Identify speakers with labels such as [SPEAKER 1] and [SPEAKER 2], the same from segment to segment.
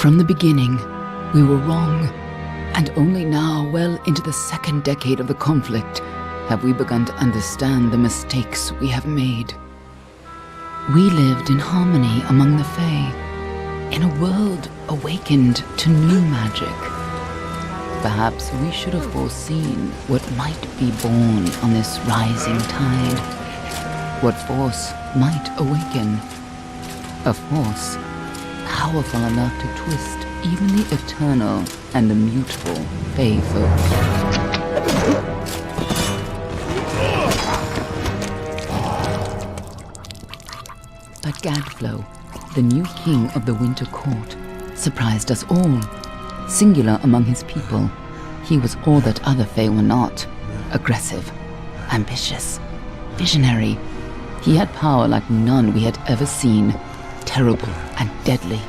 [SPEAKER 1] From the beginning, we were wrong, and only now, well into the second decade of the conflict, have we begun to understand the mistakes we have made. We lived in harmony among the Fae, in a world awakened to new magic. Perhaps we should have foreseen what might be born on this rising tide. What force might awaken. A force powerful enough to twist even the eternal and immutable Fae folk. But Gadflow, the new king of the Winter Court, surprised us all. Singular among his people, he was all that other Fae were not. Aggressive, ambitious, visionary. He had power like none we had ever seen, terrible and deadly.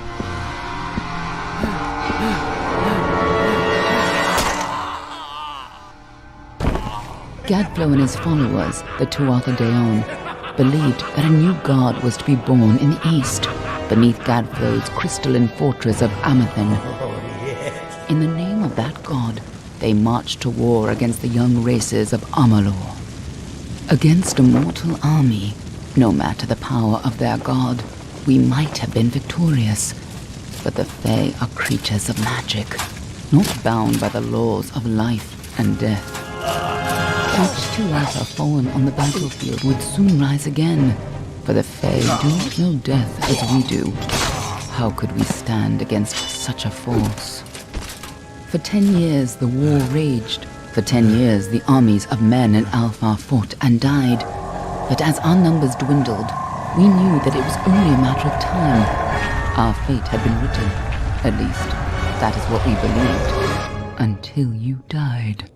[SPEAKER 1] Gadflow and his followers, the Tuatha Deon, believed that a new god was to be born in the east, beneath Gadflow's crystalline fortress of Amalur. In the name of that god, they marched to war against the young races of Amalur. Against a mortal army, no matter the power of their god, we might have been victorious. But the Fae are creatures of magic, not bound by the laws of life and death. Each Tuatha fallen on the battlefield would soon rise again, for the Fae do not know death as we do. How could we stand against such a force? For 10 years the war raged. For 10 years the armies of men and Alfar fought and died. But as our numbers dwindled, we knew that it was only a matter of time. Our fate had been written. At least, that is what we believed. Until you died.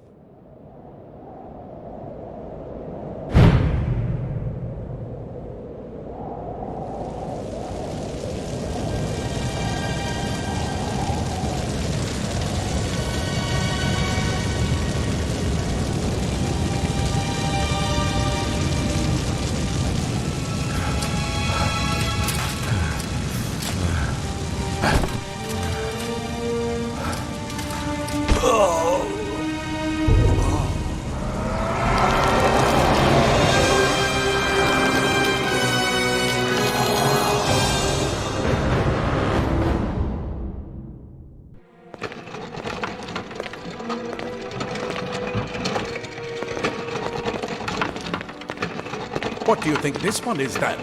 [SPEAKER 2] What do you think this one is then?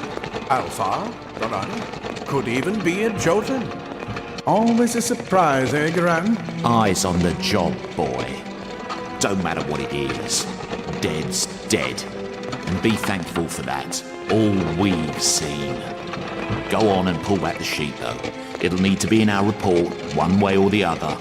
[SPEAKER 2] Alfar? Varani? Could even be a Jotun. Always a surprise, eh, Garan?
[SPEAKER 3] Eyes on the job, boy. Don't matter what it is. Dead's dead. And be thankful for that. All we've seen. Go on and pull back the sheet, though. It'll need to be in our report, one way or the other.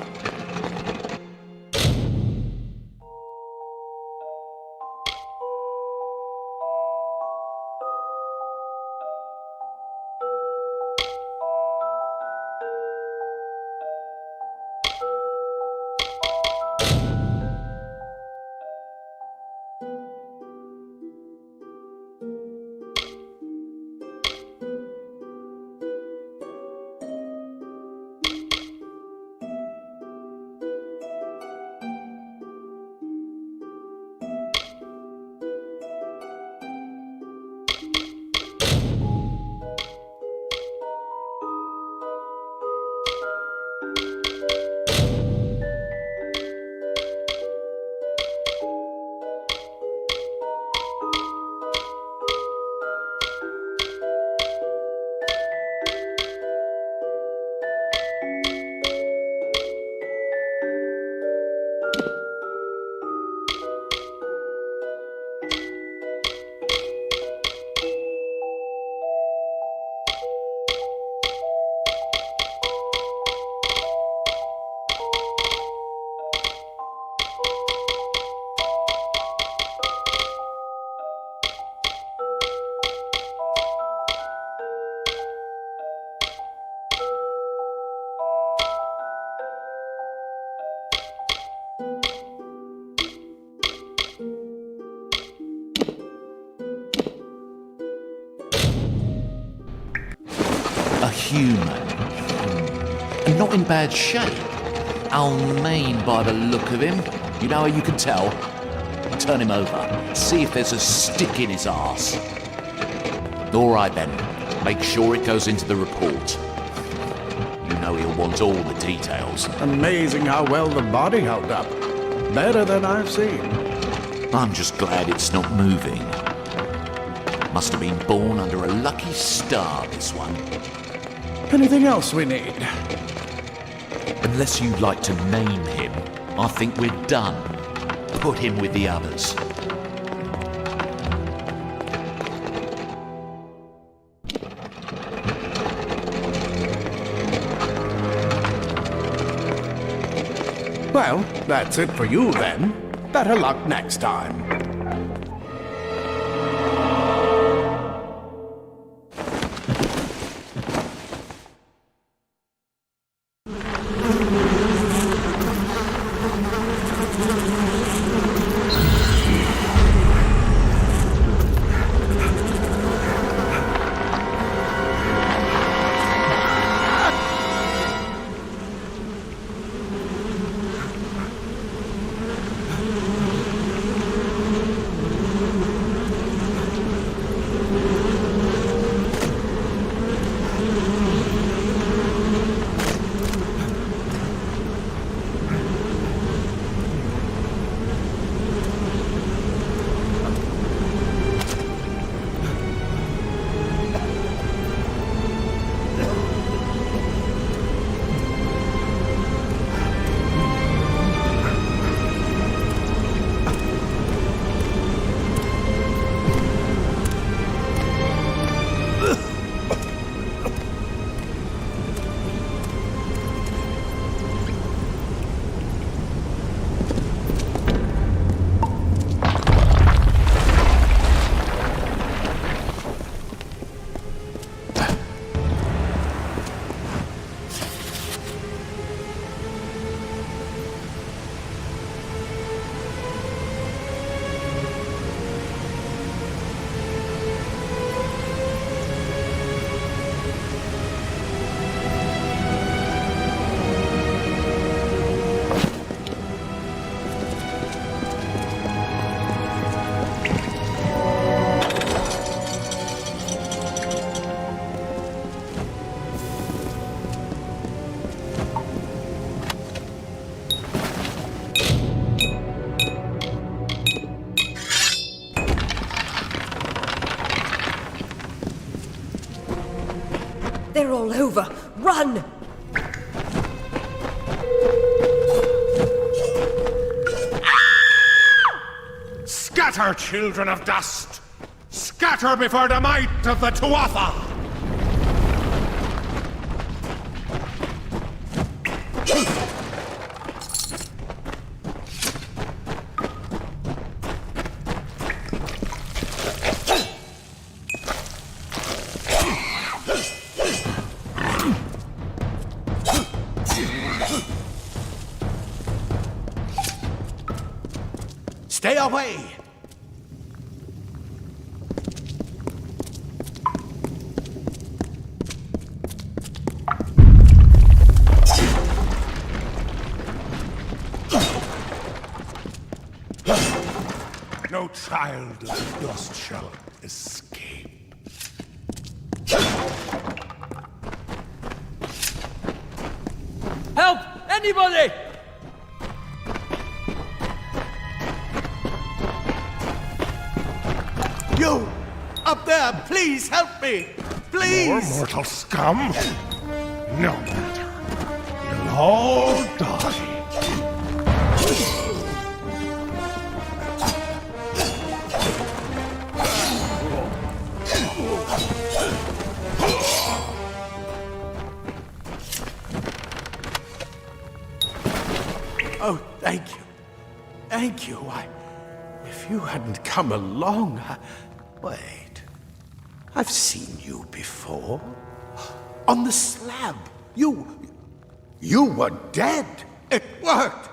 [SPEAKER 3] A human. You're not in bad shape. Almain by the look of him. You know how you can tell? Turn him over. See if there's a stick in his arse. All right then. Make sure it goes into the report. You know he'll want all the details.
[SPEAKER 2] Amazing how well the body held up. Better than I've seen.
[SPEAKER 3] I'm just glad it's not moving. Must have been born under a lucky star, this one.
[SPEAKER 2] Anything else we need?
[SPEAKER 3] Unless you'd like to name him, I think we're done. Put him with the others.
[SPEAKER 2] Well, that's it for you then. Better luck next time.
[SPEAKER 4] They're all over. Run!
[SPEAKER 5] Scatter, children of dust! Scatter before the might of the Tuatha!
[SPEAKER 2] Stay away!
[SPEAKER 5] No child of dust shall escape.
[SPEAKER 6] Help! Anybody!
[SPEAKER 2] You! Up there! Please help me!
[SPEAKER 5] More
[SPEAKER 2] Please!
[SPEAKER 5] mortal scum? No matter. You'll all die.
[SPEAKER 2] Oh, thank you. Thank you. If you hadn't come along, Wait. I've seen you before. On the slab. You were dead. It worked.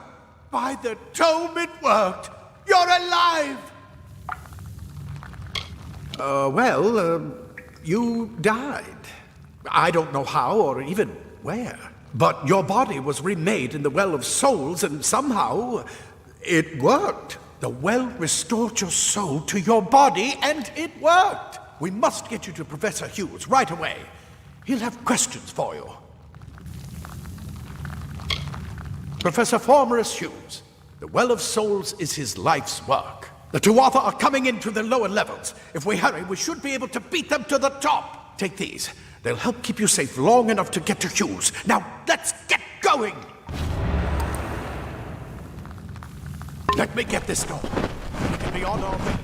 [SPEAKER 2] By the tome, it worked. You're alive. You died. I don't know how or even where. But your body was remade in the Well of Souls, and somehow it worked. The well restored your soul to your body, and it worked. We must get you to Professor Hughes right away. He'll have questions for you. Professor Fomarus Hughes, the Well of Souls is his life's work. The Tuatha are coming into the lower levels. If we hurry, we should be able to beat them to the top. Take these. They'll help keep you safe long enough to get to Hughes. Now, let's get going! Let me get this door. We can be on our way.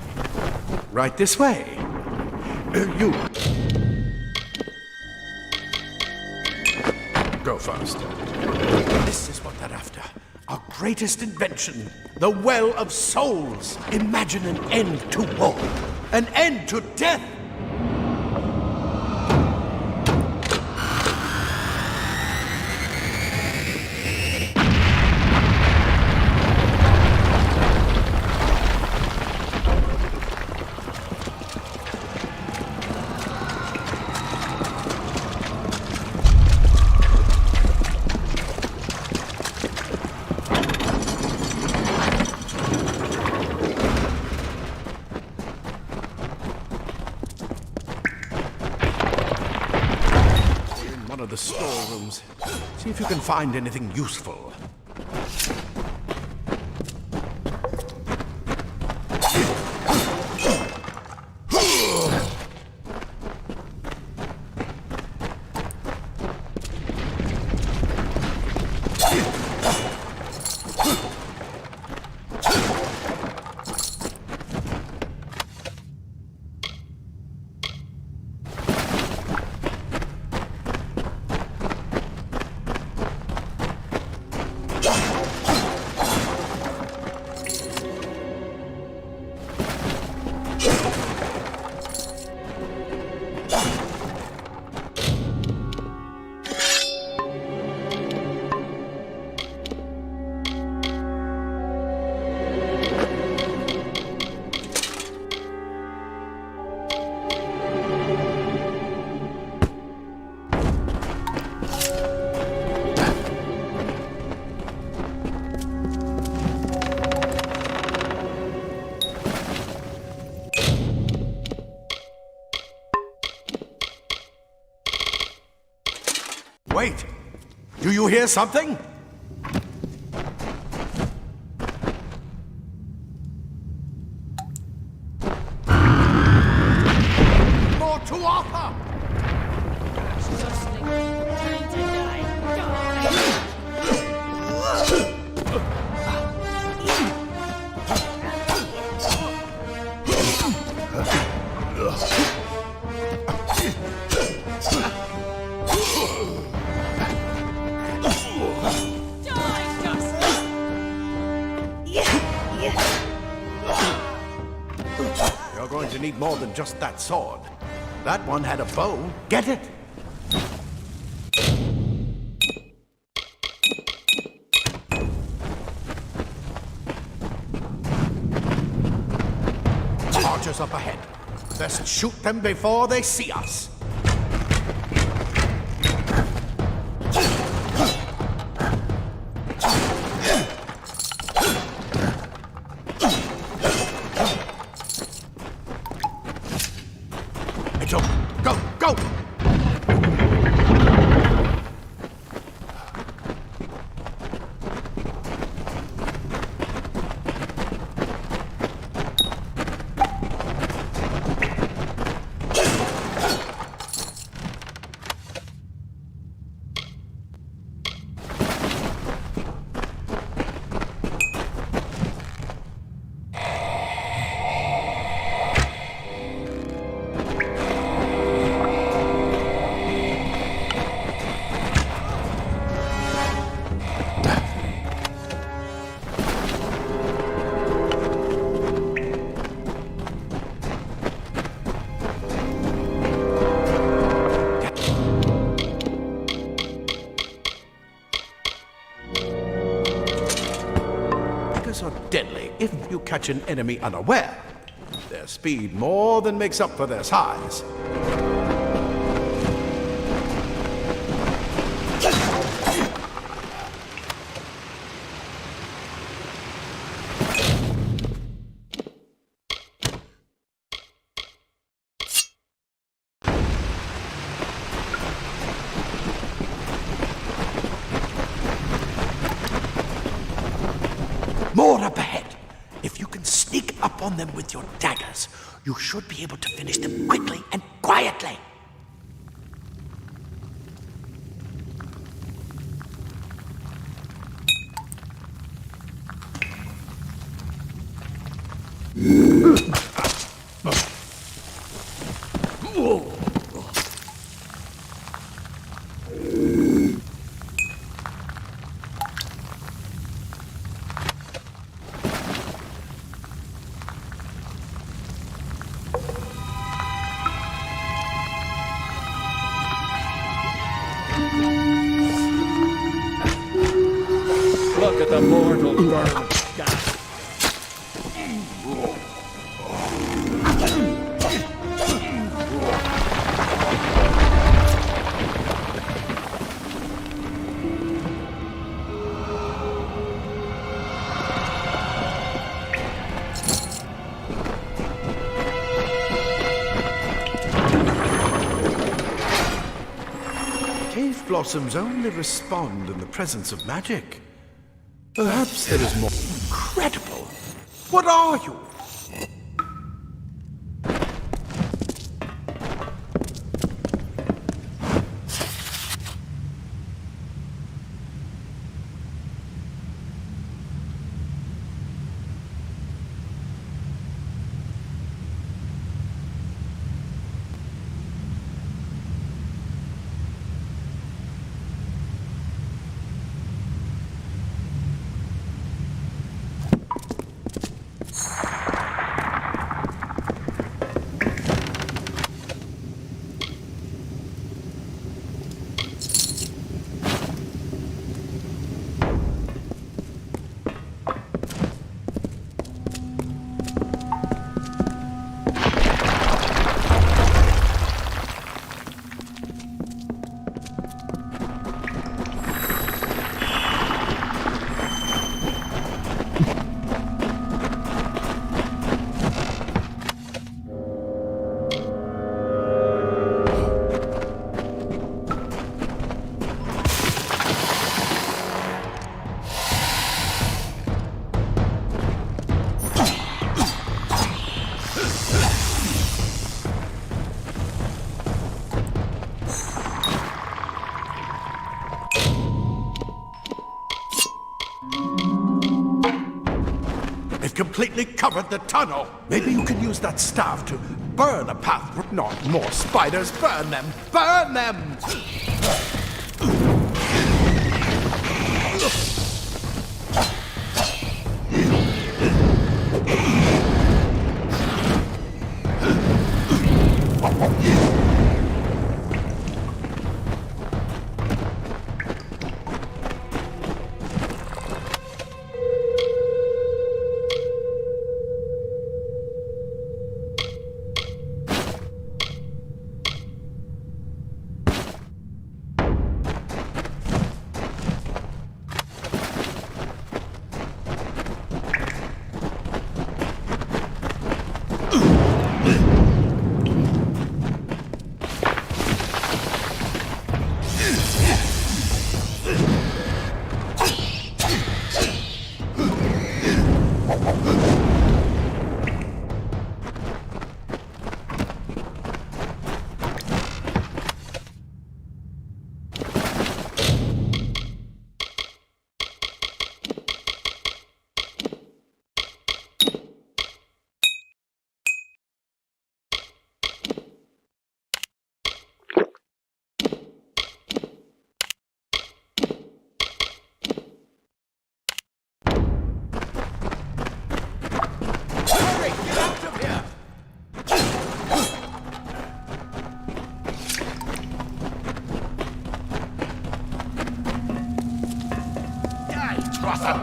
[SPEAKER 2] Right this way. You. Go first. This is what they're after. Our greatest invention. The Well of Souls. Imagine an end to war. An end to death. The storerooms. See if you can find anything useful. Wait! Do you hear something? More Tuatha! You're going to need more than just that sword. That one had a bow. Get it? Archers up ahead. Best shoot them before they see us. Go, go! Are deadly if you catch an enemy unaware. Their speed more than makes up for their size. on them with your daggers. You should be able to finish them quickly and quietly.
[SPEAKER 5] Look at the mortal burn of sky.
[SPEAKER 2] Cave blossoms only respond in the presence of magic. Perhaps there is more. Incredible! What are you? Completely covered the tunnel. Maybe you can use that staff to burn a path. Not more spiders. Burn them. Burn them!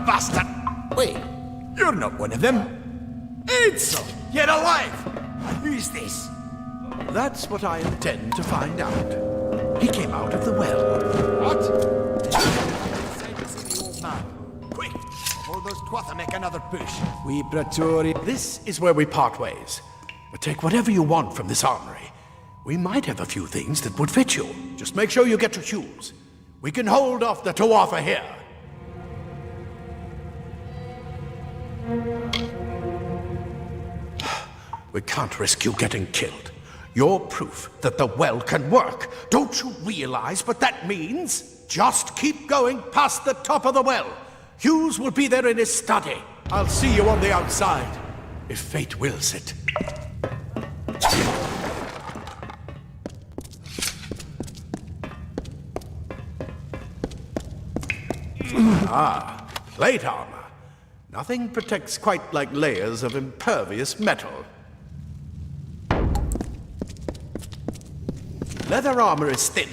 [SPEAKER 2] Bastard! Wait, you're not one of them. Ansel, get alive! Who's this? That's what I intend to find out. He came out of the well.
[SPEAKER 6] What? Quick! Before those twatha make another push. We Praetori.
[SPEAKER 2] This is where we part ways. But take whatever you want from this armory. We might have a few things that would fit you. Just make sure you get to Hughes. We can hold off the Tuatha here. We can't risk you getting killed. You're proof that the well can work. Don't you realize what that means? Just keep going past the top of the well. Hughes will be there in his study. I'll see you on the outside, if fate wills it. Plate armor. Nothing protects quite like layers of impervious metal. Leather armor is thin,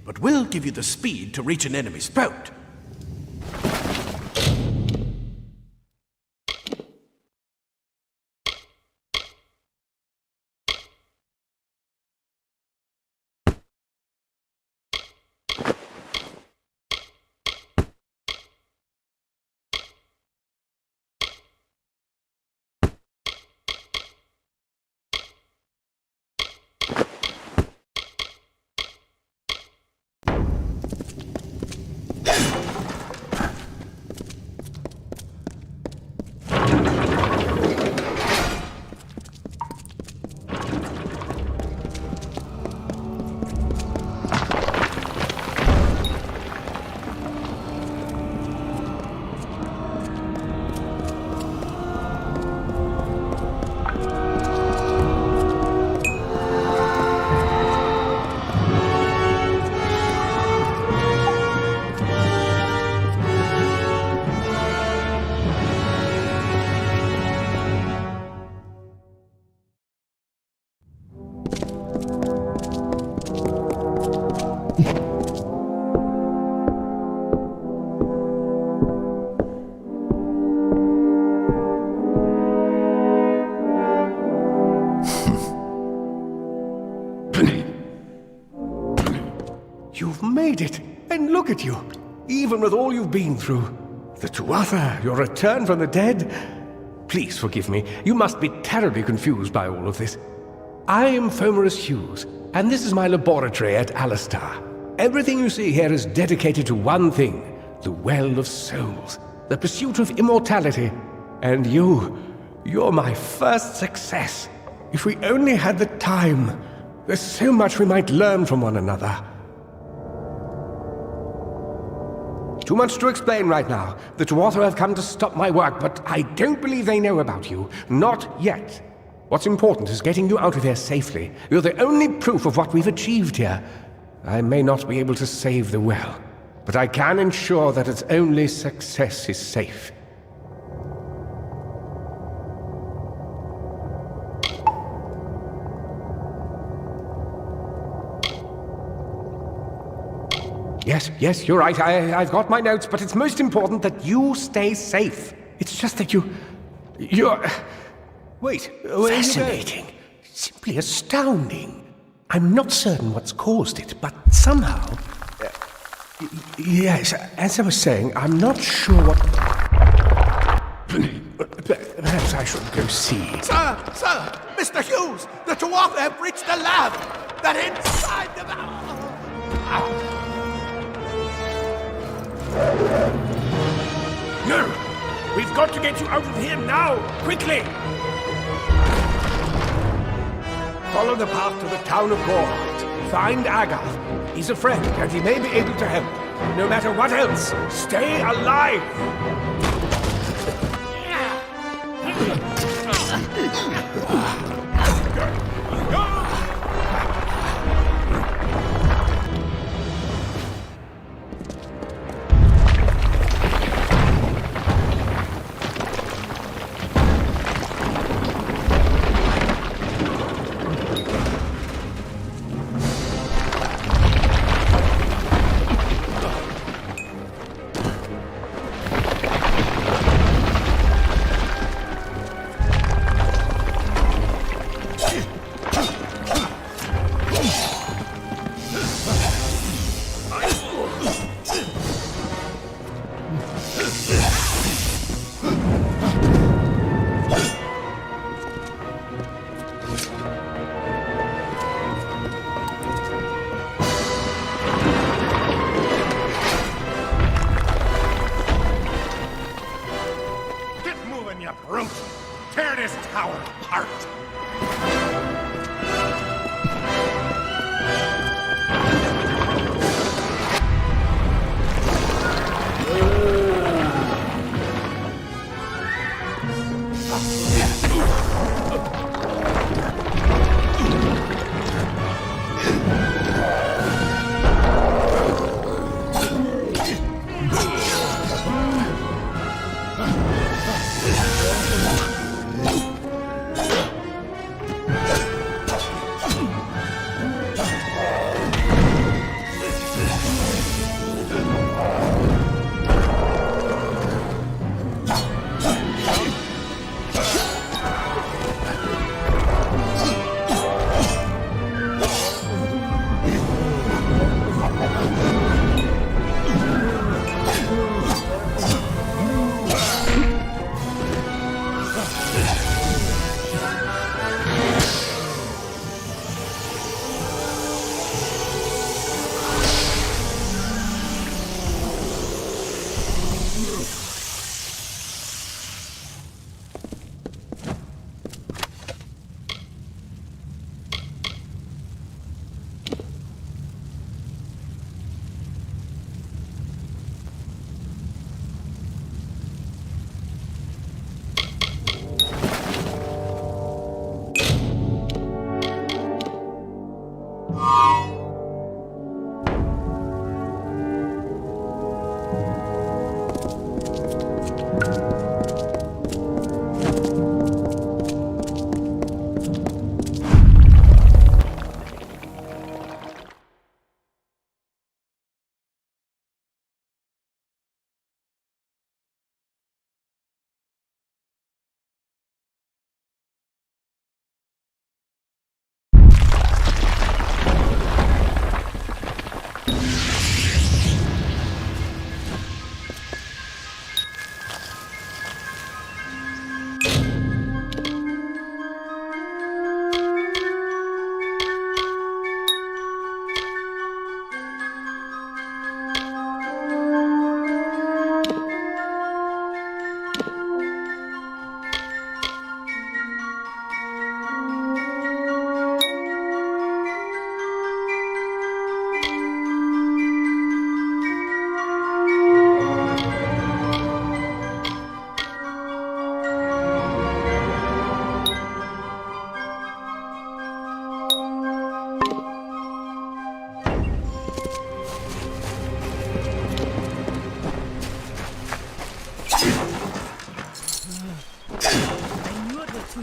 [SPEAKER 2] but will give you the speed to reach an enemy's boat.
[SPEAKER 5] You've made it, and look at you. Even with all you've been through. The Tuatha, your return from the dead. Please forgive me. You must be terribly confused by all of this. I am Fomarus Hughes, and this is my laboratory at Alistar. Everything you see here is dedicated to one thing, the Well of Souls, the pursuit of immortality. And you're my first success. If we only had the time, there's so much we might learn from one another. Too much to explain right now. The Tuatha have come to stop my work, but I don't believe they know about you. Not yet. What's important is getting you out of here safely. You're the only proof of what we've achieved here. I may not be able to save the well, but I can ensure that its only success is safe. Yes, you're right. I've got my notes, but it's most important that you stay safe. It's just that you're... Wait, where are you going? Fascinating. Simply astounding. I'm not certain what's caused it, but somehow... yes, as I was saying, I'm not sure what... Perhaps I should go see.
[SPEAKER 2] Sir! Mr. Hughes! The Tuatha have breached the lab! They're inside the...
[SPEAKER 5] No! We've got to get you out of here now! Quickly! Follow the path to the town of Gorhart. Find Agarth. He's a friend, and he may be able to help. No matter what else, stay alive!
[SPEAKER 6] Tear this tower apart!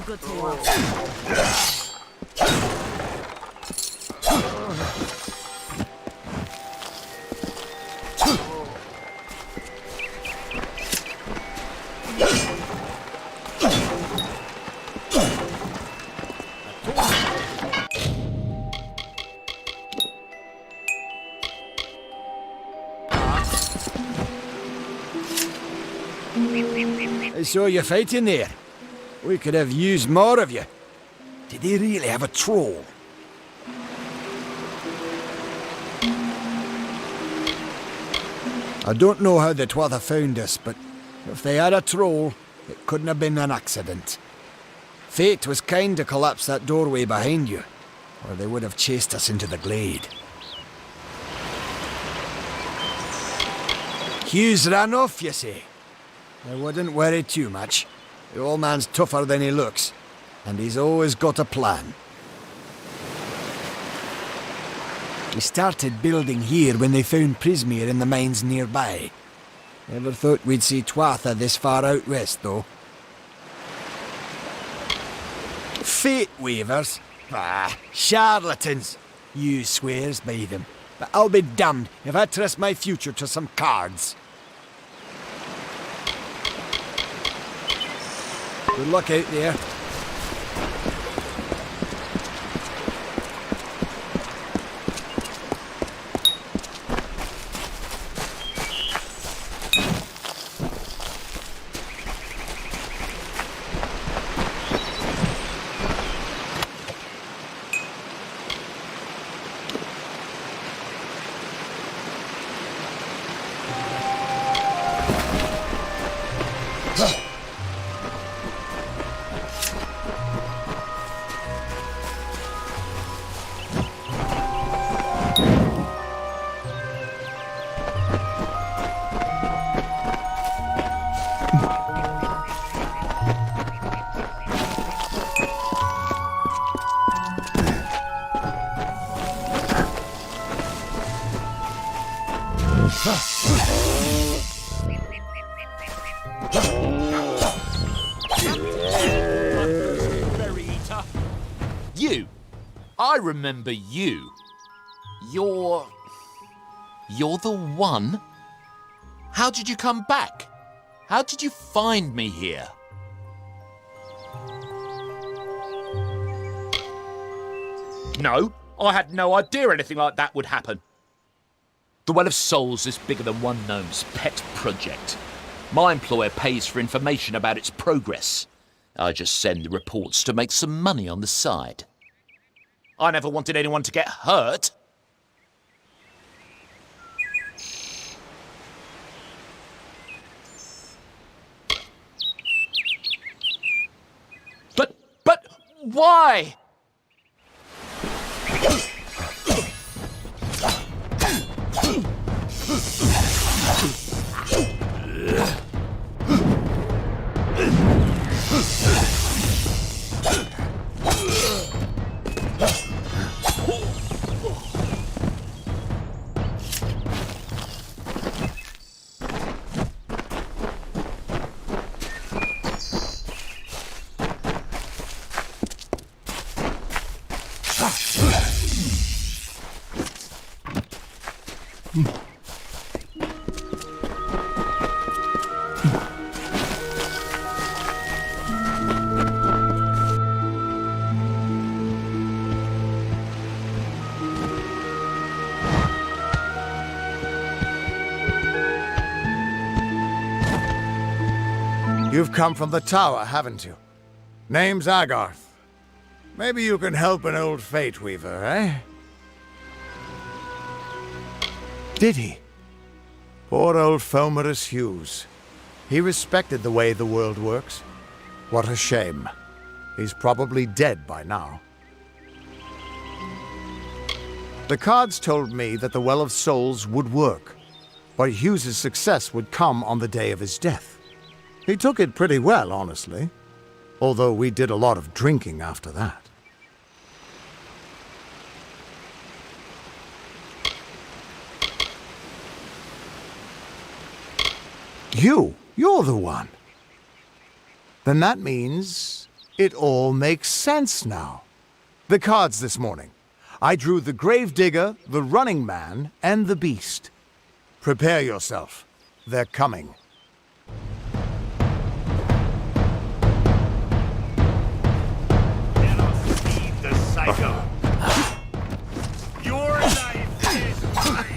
[SPEAKER 4] Good to watch.
[SPEAKER 6] I saw you fighting there. We could have used more of you. Did they really have a troll? I don't know how the Twatha found us, but if they had a troll, it couldn't have been an accident. Fate was kind to collapse that doorway behind you, or they would have chased us into the glade. Hughes ran off, you say? I wouldn't worry too much. The old man's tougher than he looks, and he's always got a plan. We started building here when they found Prismeer in the mines nearby. Never thought we'd see Twatha this far out west, though. Fate weavers? Ah, charlatans. Hughes swears by them, but I'll be damned if I trust my future to some cards. Good luck out there.
[SPEAKER 3] You! I remember you. You're the one? How did you come back? How did you find me here? No, I had no idea anything like that would happen. The Well of Souls is bigger than one gnome's pet project. My employer pays for information about its progress. I just send the reports to make some money on the side. I never wanted anyone to get hurt. But why?
[SPEAKER 6] You've come from the tower, haven't you? Name's Agarth. Maybe you can help an old fate weaver, eh? Did he? Poor old Fomarus Hughes. He respected the way the world works. What a shame. He's probably dead by now. The cards told me that the Well of Souls would work, but Hughes' success would come on the day of his death. He took it pretty well, honestly, although we did a lot of drinking after that. You're the one. Then that means it all makes sense now. The cards this morning. I drew the Gravedigger, the Running Man, and the Beast. Prepare yourself. They're coming.
[SPEAKER 4] The psycho. Your life is mine.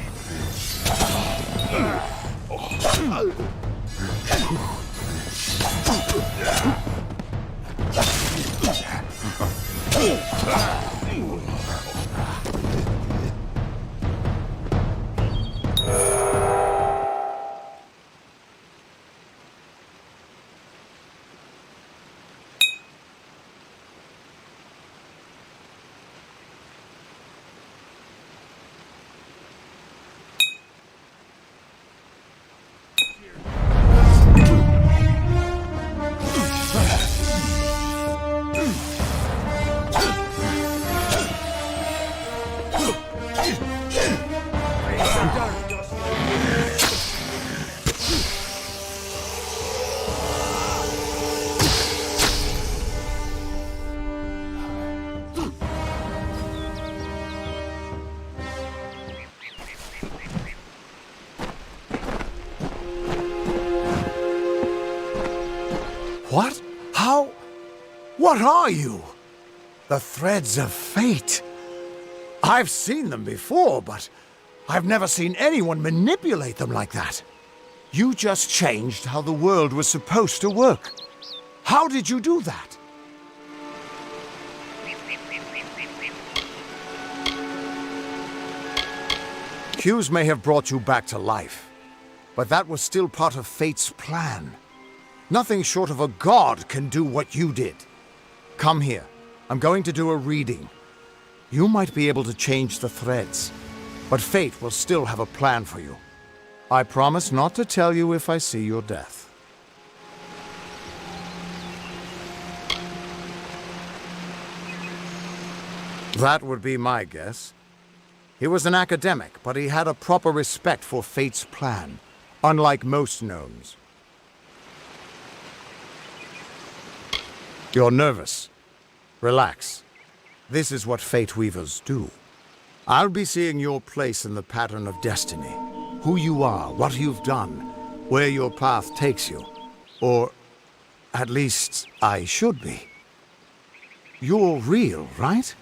[SPEAKER 6] What? How? What are you? The threads of fate. I've seen them before, but I've never seen anyone manipulate them like that. You just changed how the world was supposed to work. How did you do that? Hughes may have brought you back to life, but that was still part of fate's plan. Nothing short of a god can do what you did. Come here. I'm going to do a reading. You might be able to change the threads, but fate will still have a plan for you. I promise not to tell you if I see your death. That would be my guess. He was an academic, but he had a proper respect for fate's plan, unlike most gnomes. You're nervous. Relax. This is what Fate Weavers do. I'll be seeing your place in the pattern of destiny. Who you are, what you've done, where your path takes you. Or, at least, I should be. You're real, right?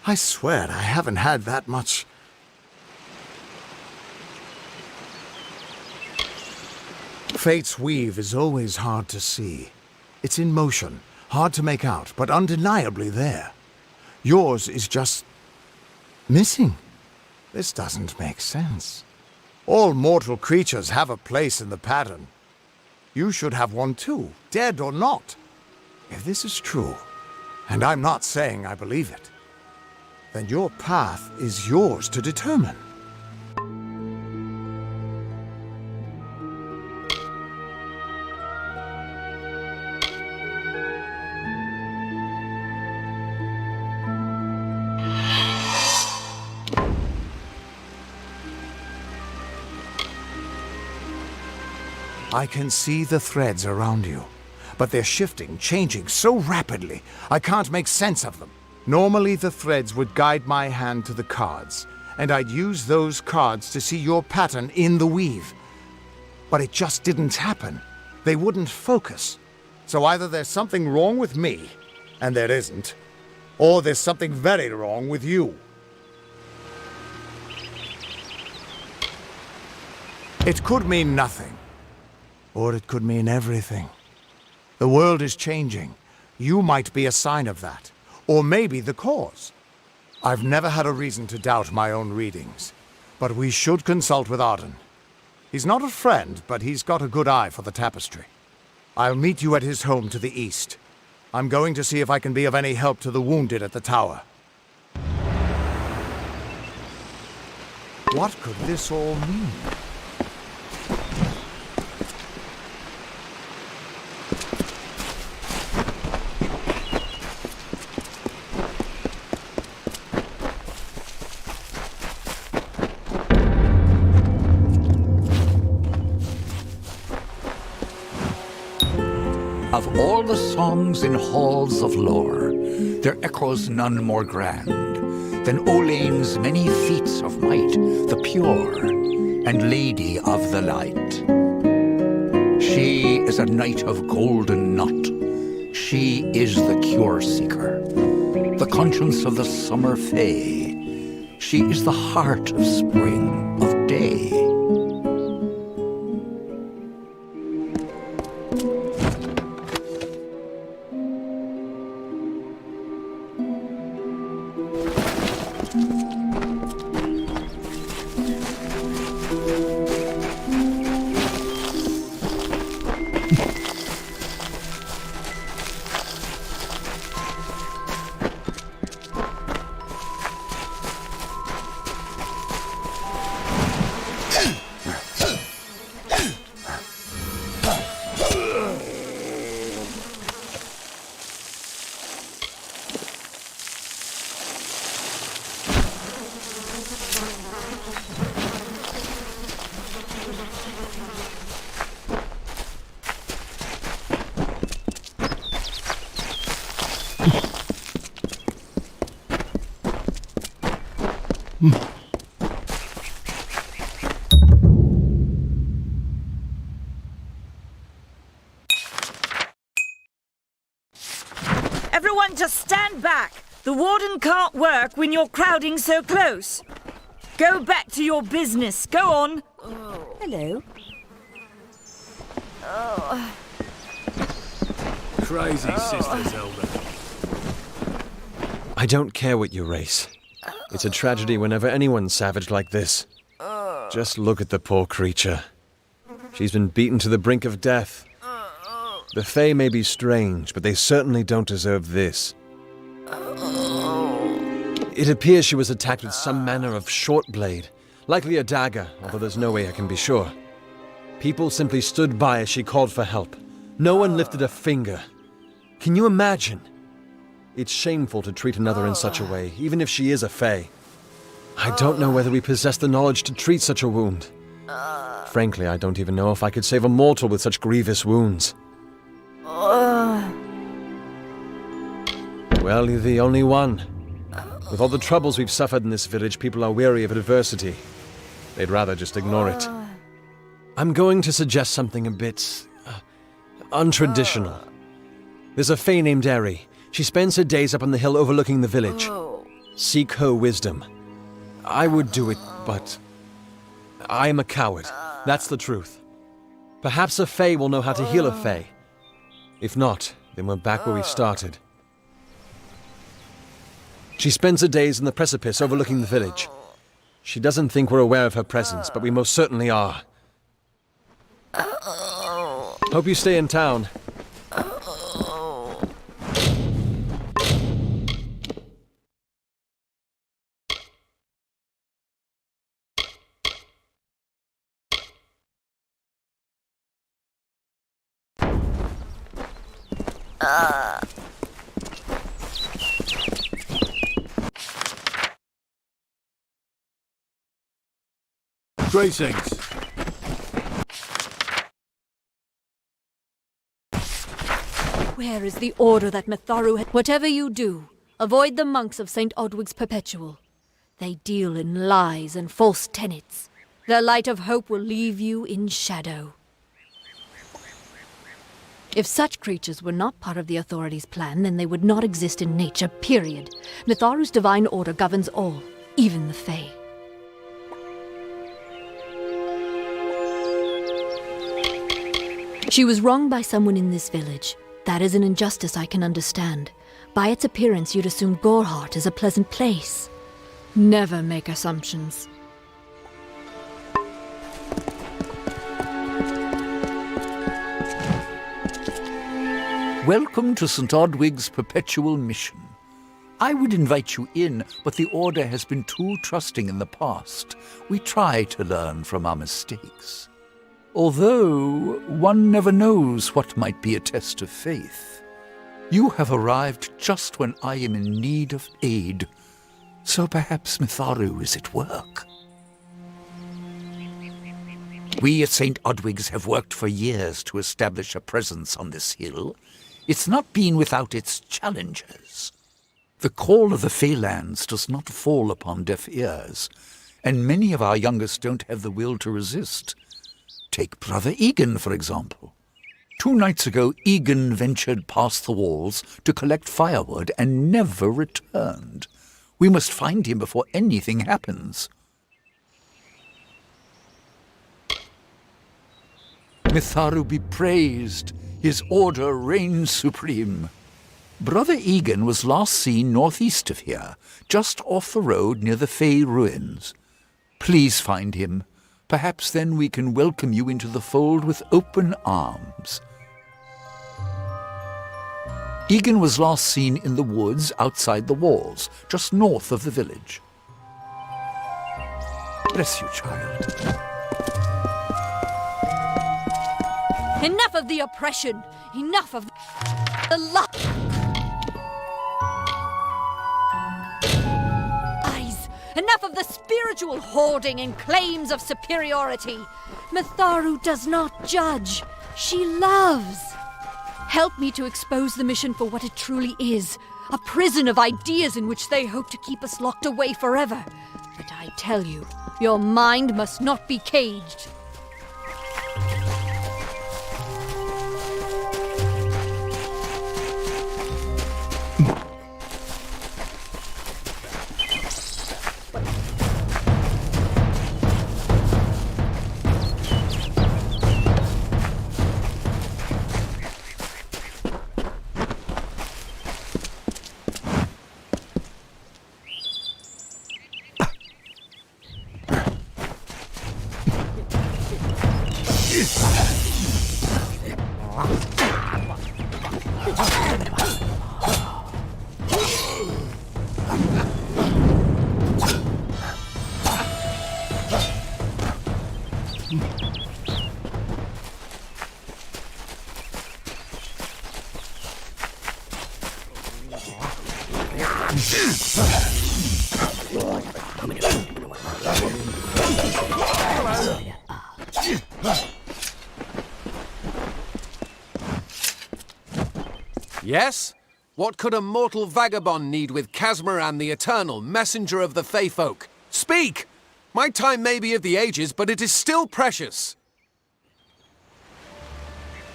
[SPEAKER 6] I swear I haven't had that much... Fate's weave is always hard to see. It's in motion, hard to make out, but undeniably there. Yours is just... missing. This doesn't make sense. All mortal creatures have a place in the pattern. You should have one too, dead or not. If this is true, and I'm not saying I believe it, then your path is yours to determine. I can see the threads around you, but they're shifting, changing so rapidly, I can't make sense of them. Normally the threads would guide my hand to the cards, and I'd use those cards to see your pattern in the weave. But it just didn't happen. They wouldn't focus. So either there's something wrong with me, and there isn't, or there's something very wrong with you. It could mean nothing. Or it could mean everything. The world is changing. You might be a sign of that. Or maybe the cause. I've never had a reason to doubt my own readings. But we should consult with Arden. He's not a friend, but he's got a good eye for the tapestry. I'll meet you at his home to the east. I'm going to see if I can be of any help to the wounded at the tower. What could this all mean?
[SPEAKER 7] Of all the songs in halls of lore, there echoes none more grand than Olain's many feats of might, the pure and lady of the light. She is a knight of golden knot. She is the cure seeker, the conscience of the summer fae. She is the heart of spring, of day.
[SPEAKER 8] Everyone just stand back. The warden can't work when you're crowding so close. Go back to your business. Go on. Oh. Hello. Oh.
[SPEAKER 5] Crazy sisters, Elder.
[SPEAKER 9] I don't care what you race. It's a tragedy whenever anyone's savage like this. Just look at the poor creature. She's been beaten to the brink of death. The Fae may be strange, but they certainly don't deserve this. It appears she was attacked with some manner of short blade, likely a dagger, although there's no way I can be sure. People simply stood by as she called for help. No one lifted a finger. Can you imagine? It's shameful to treat another in such a way, even if she is a Fae. I don't know whether we possess the knowledge to treat such a wound. Frankly, I don't even know if I could save a mortal with such grievous wounds. Well, you're the only one. With all the troubles we've suffered in this village, people are weary of adversity. They'd rather just ignore it. I'm going to suggest something a bit untraditional. There's a fae named Eri. She spends her days up on the hill overlooking the village. Seek her wisdom. I would do it, but I am a coward. That's the truth. Perhaps a fae will know how to heal a fae. If not, then we're back where we started. She spends her days in the precipice overlooking the village. She doesn't think we're aware of her presence, but we most certainly are. Hope you stay in town.
[SPEAKER 2] Greetings.
[SPEAKER 10] Where is the order that Mitharu had? Whatever you do, avoid the monks of St. Odwig's Perpetual. They deal in lies and false tenets. Their light of hope will leave you in shadow. If such creatures were not part of the authorities' plan, then they would not exist in nature, period. Mitharu's divine order governs all, even the Fae. She was wronged by someone in this village. That is an injustice I can understand. By its appearance, you'd assume Gorhart is a pleasant place. Never make assumptions.
[SPEAKER 7] Welcome to St. Odwig's Perpetual Mission. I would invite you in, but the Order has been too trusting in the past. We try to learn from our mistakes. Although, one never knows what might be a test of faith. You have arrived just when I am in need of aid, so perhaps Mitharu is at work. We at St. Odwig's have worked for years to establish a presence on this hill. It's not been without its challenges. The call of the Feylands does not fall upon deaf ears, and many of our youngest don't have the will to resist. Take Brother Egan, for example. 2 nights ago, Egan ventured past the walls to collect firewood and never returned. We must find him before anything happens. Mitharu be praised. His order reigns supreme. Brother Egan was last seen northeast of here, just off the road near the Fey ruins. Please find him. Perhaps then we can welcome you into the fold with open arms. Egan was last seen in the woods outside the walls, just north of the village. Bless you, child.
[SPEAKER 10] Enough of the oppression! Enough of the lust! Enough of the spiritual hoarding and claims of superiority. Mitharu does not judge. She loves. Help me to expose the mission for what it truly is. A prison of ideas in which they hope to keep us locked away forever. But I tell you, your mind must not be caged.
[SPEAKER 11] Yes? What could a mortal vagabond need with Casmaran the Eternal, messenger of the Feyfolk? Speak! My time may be of the ages, but it is still precious.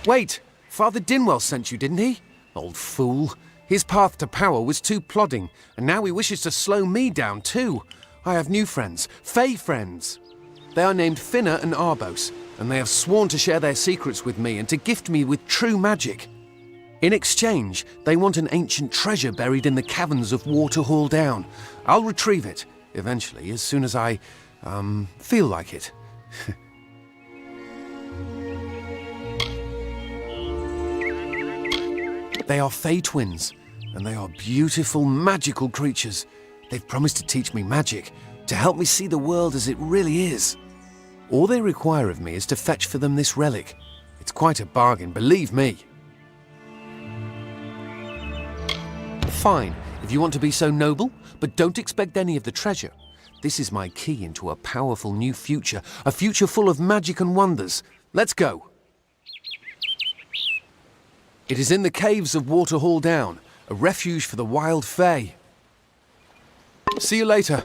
[SPEAKER 11] Wait, Father Dinwell sent you, didn't he? Old fool. His path to power was too plodding, and now he wishes to slow me down too. I have new friends, Fey friends. They are named Finna and Arbos, and they have sworn to share their secrets with me and to gift me with true magic. In exchange, they want an ancient treasure buried in the caverns of Waterhall Down. I'll retrieve it, eventually, as soon as I, feel like it. They are Fey twins, and they are beautiful, magical creatures. They've promised to teach me magic, to help me see the world as it really is. All they require of me is to fetch for them this relic. It's quite a bargain, believe me. Fine, if you want to be so noble, but don't expect any of the treasure. This is my key into a powerful new future, a future full of magic and wonders. Let's go. It is in the caves of Waterhall Down, a refuge for the wild Fey. See you later.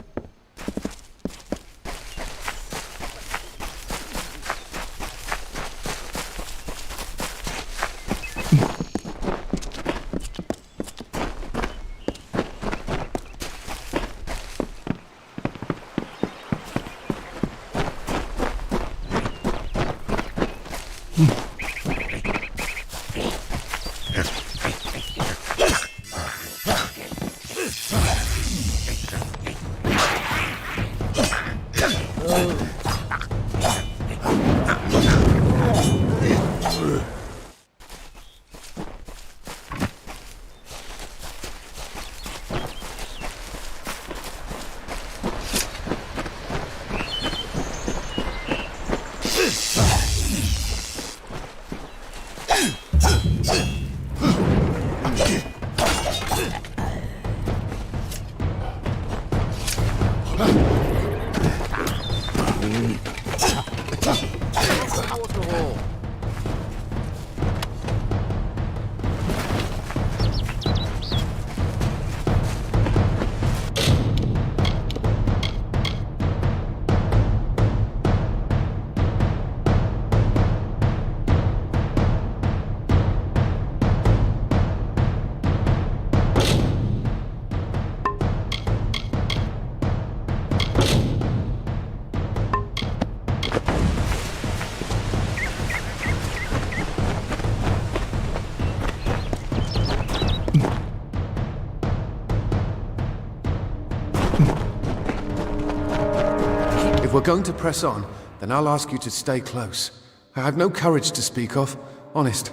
[SPEAKER 11] If we're going to press on, then I'll ask you to stay close. I have no courage to speak of. Honest.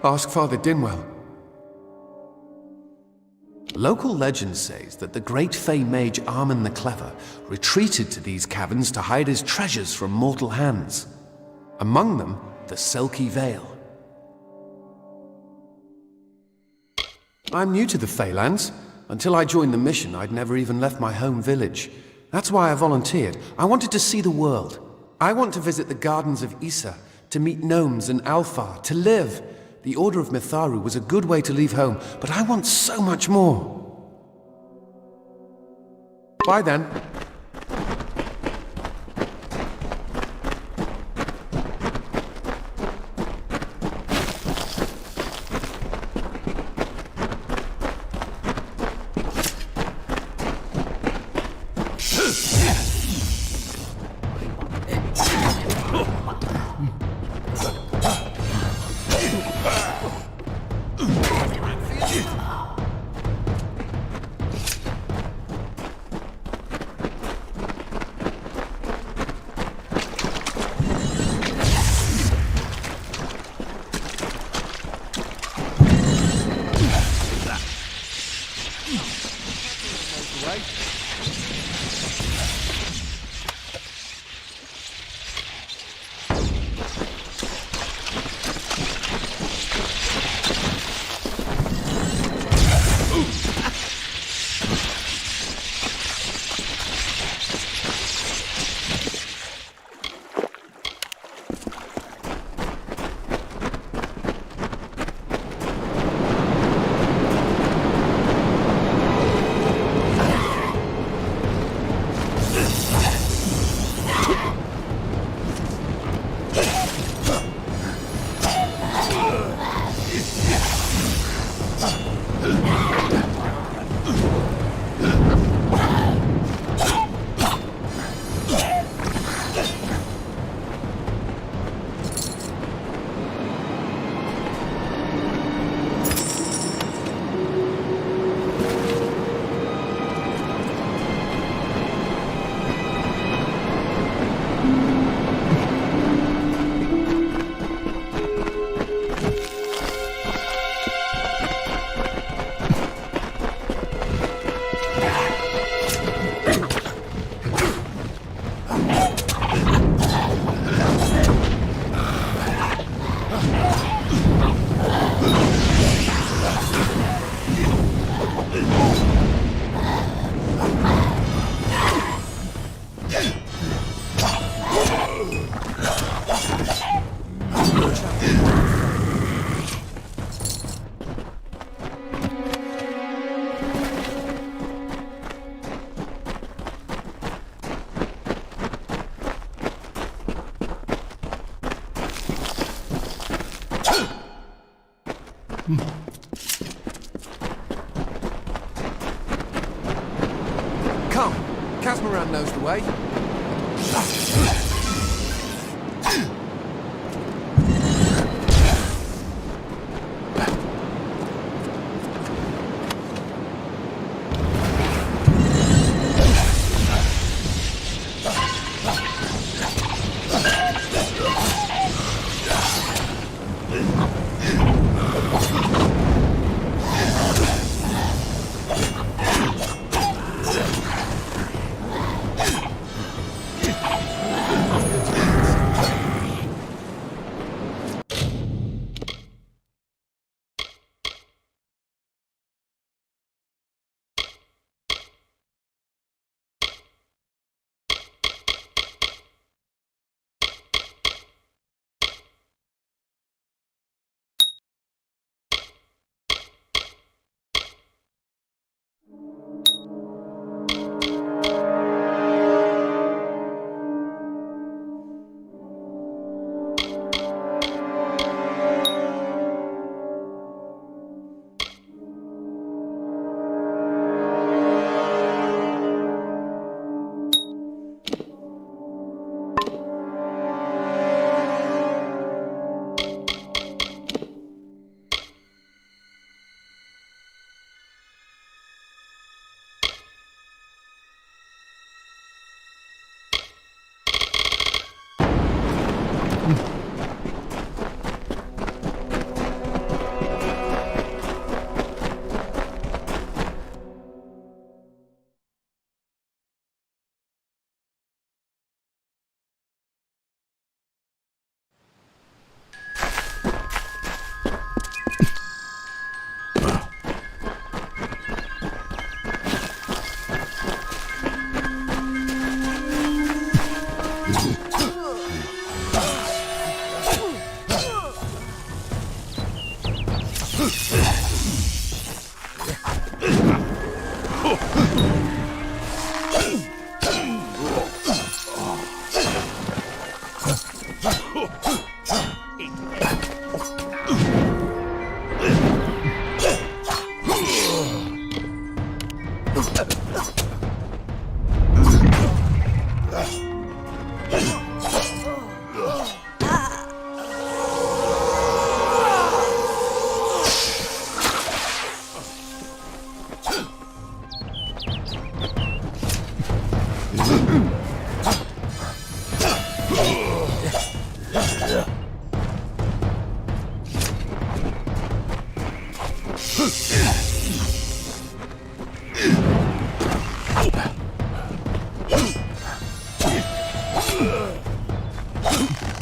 [SPEAKER 11] Ask Father Dinwell. Local legend says that the great Fey mage Almain the Clever retreated to these caverns to hide his treasures from mortal hands. Among them, the Selkie Vale. I'm new to the Feylands. Until I joined the mission, I'd never even left my home village. That's why I volunteered. I wanted to see the world. I want to visit the gardens of Issa, to meet gnomes and Alfar, to live. The Order of Mitharu was a good way to leave home, but I want so much more. Bye then. Come, Casmaran knows the way.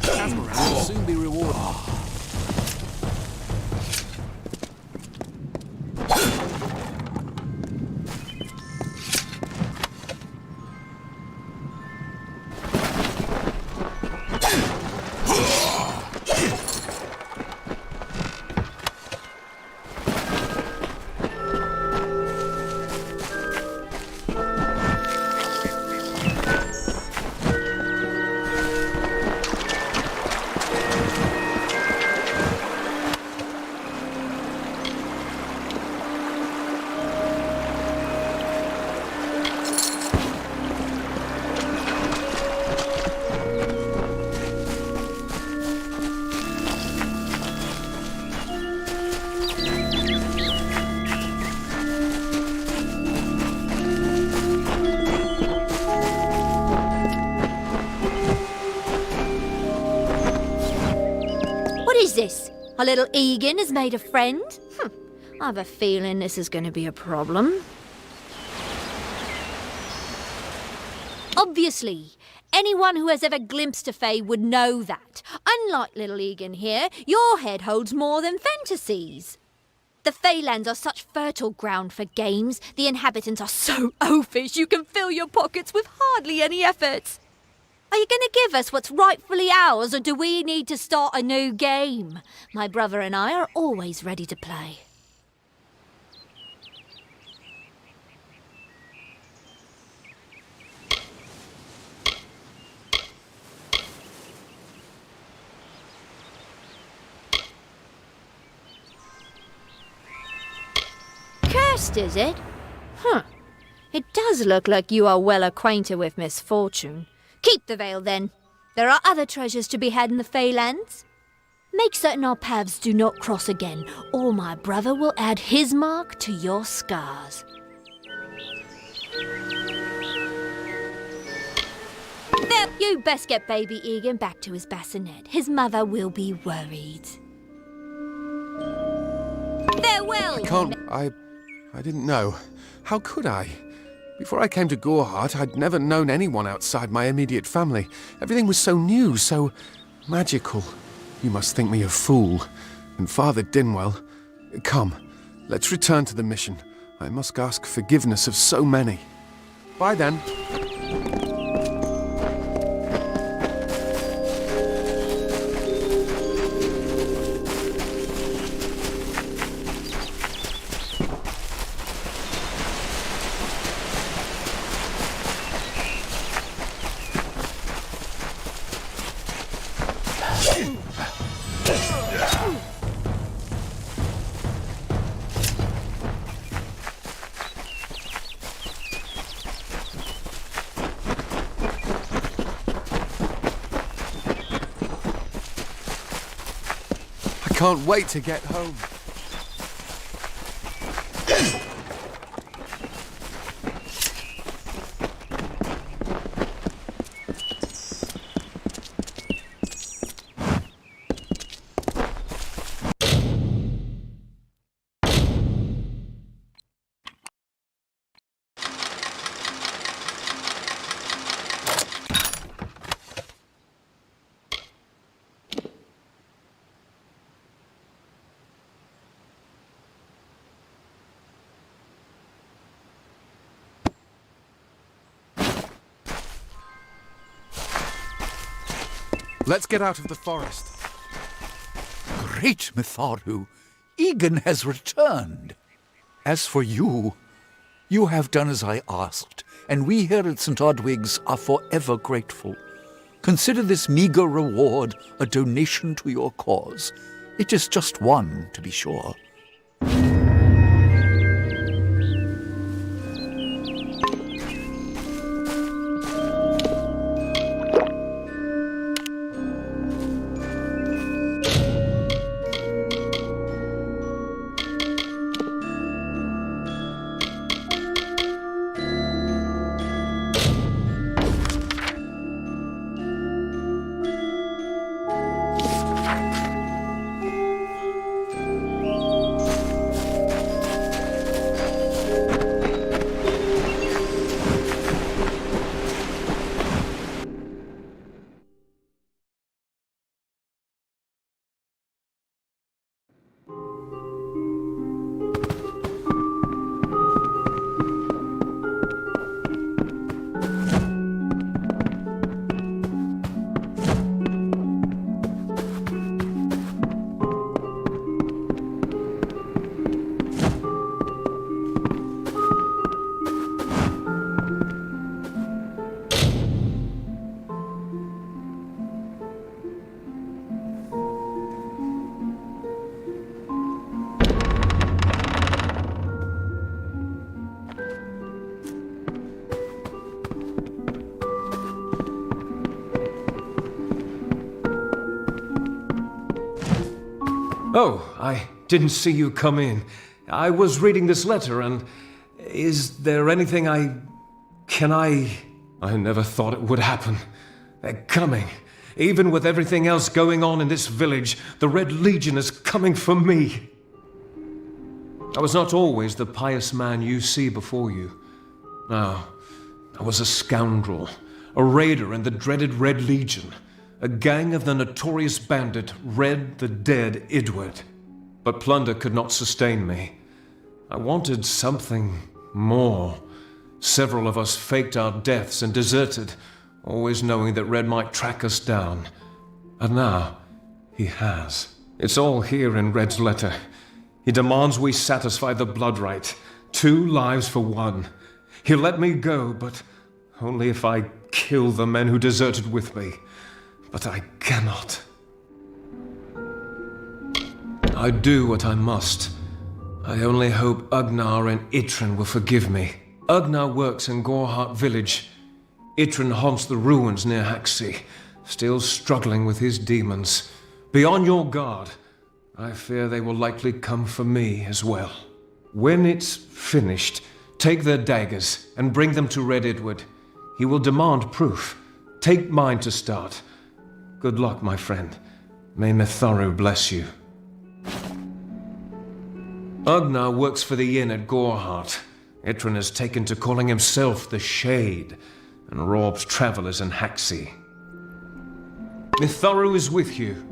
[SPEAKER 11] Casmaran will soon be rewarded.
[SPEAKER 10] What is this? Our little Egan has made a friend? I have a feeling this is going to be a problem. Obviously, anyone who has ever glimpsed a fae would know that. Unlike little Egan here, your head holds more than fantasies. The Feylands are such fertile ground for games. The inhabitants are so oafish you can fill your pockets with hardly any effort. Are you going to give us what's rightfully ours, or do we need to start a new game? My brother and I are always ready to play. quest, is it? Huh. It does look like you are well acquainted with misfortune. Keep the veil, then. There are other treasures to be had in the Feylands. Make certain our paths do not cross again, or my brother will add his mark to your scars. There, you best get baby Egan back to his bassinet. His mother will be worried. Farewell!
[SPEAKER 11] I didn't know. How could I? Before I came to Gorhart, I'd never known anyone outside my immediate family. Everything was so new, so magical. You must think me a fool. And Father Dinwell... Come, let's return to the mission. I must ask forgiveness of so many. Bye then. Can't wait to get home. Let's get out of the forest.
[SPEAKER 7] Great Mitharu, Egan has returned. As for you, you have done as I asked, and we here at St. Odwig's are forever grateful. Consider this meager reward a donation to your cause. It is just one, to be sure.
[SPEAKER 5] Oh, I didn't see you come in. I was reading this letter and... Is there anything Can I never thought it would happen. They're coming. Even with everything else going on in this village, the Red Legion is coming for me. I was not always the pious man you see before you. No, I was a scoundrel, a raider in the dreaded Red Legion, a gang of the notorious bandit Red the Dead Idward. But plunder could not sustain me. I wanted something more. Several of us faked our deaths and deserted, always knowing that Red might track us down. And now, he has. It's all here in Red's letter. He demands we satisfy the blood rite. 2 lives for 1. He'll let me go, but only if I kill the men who deserted with me. But I cannot. I do what I must. I only hope Ugnar and Itrin will forgive me. Ugnar works in Gorhart village. Itrin haunts the ruins near Haxi, still struggling with his demons. Be on your guard. I fear they will likely come for me as well. When it's finished, take their daggers and bring them to Red Edward. He will demand proof. Take mine to start. Good luck, my friend. May Mitharu bless you. Ugnar works for the inn at Gorhart. Itrin has taken to calling himself the Shade, and robs travelers in Haxi. Mitharu is with you.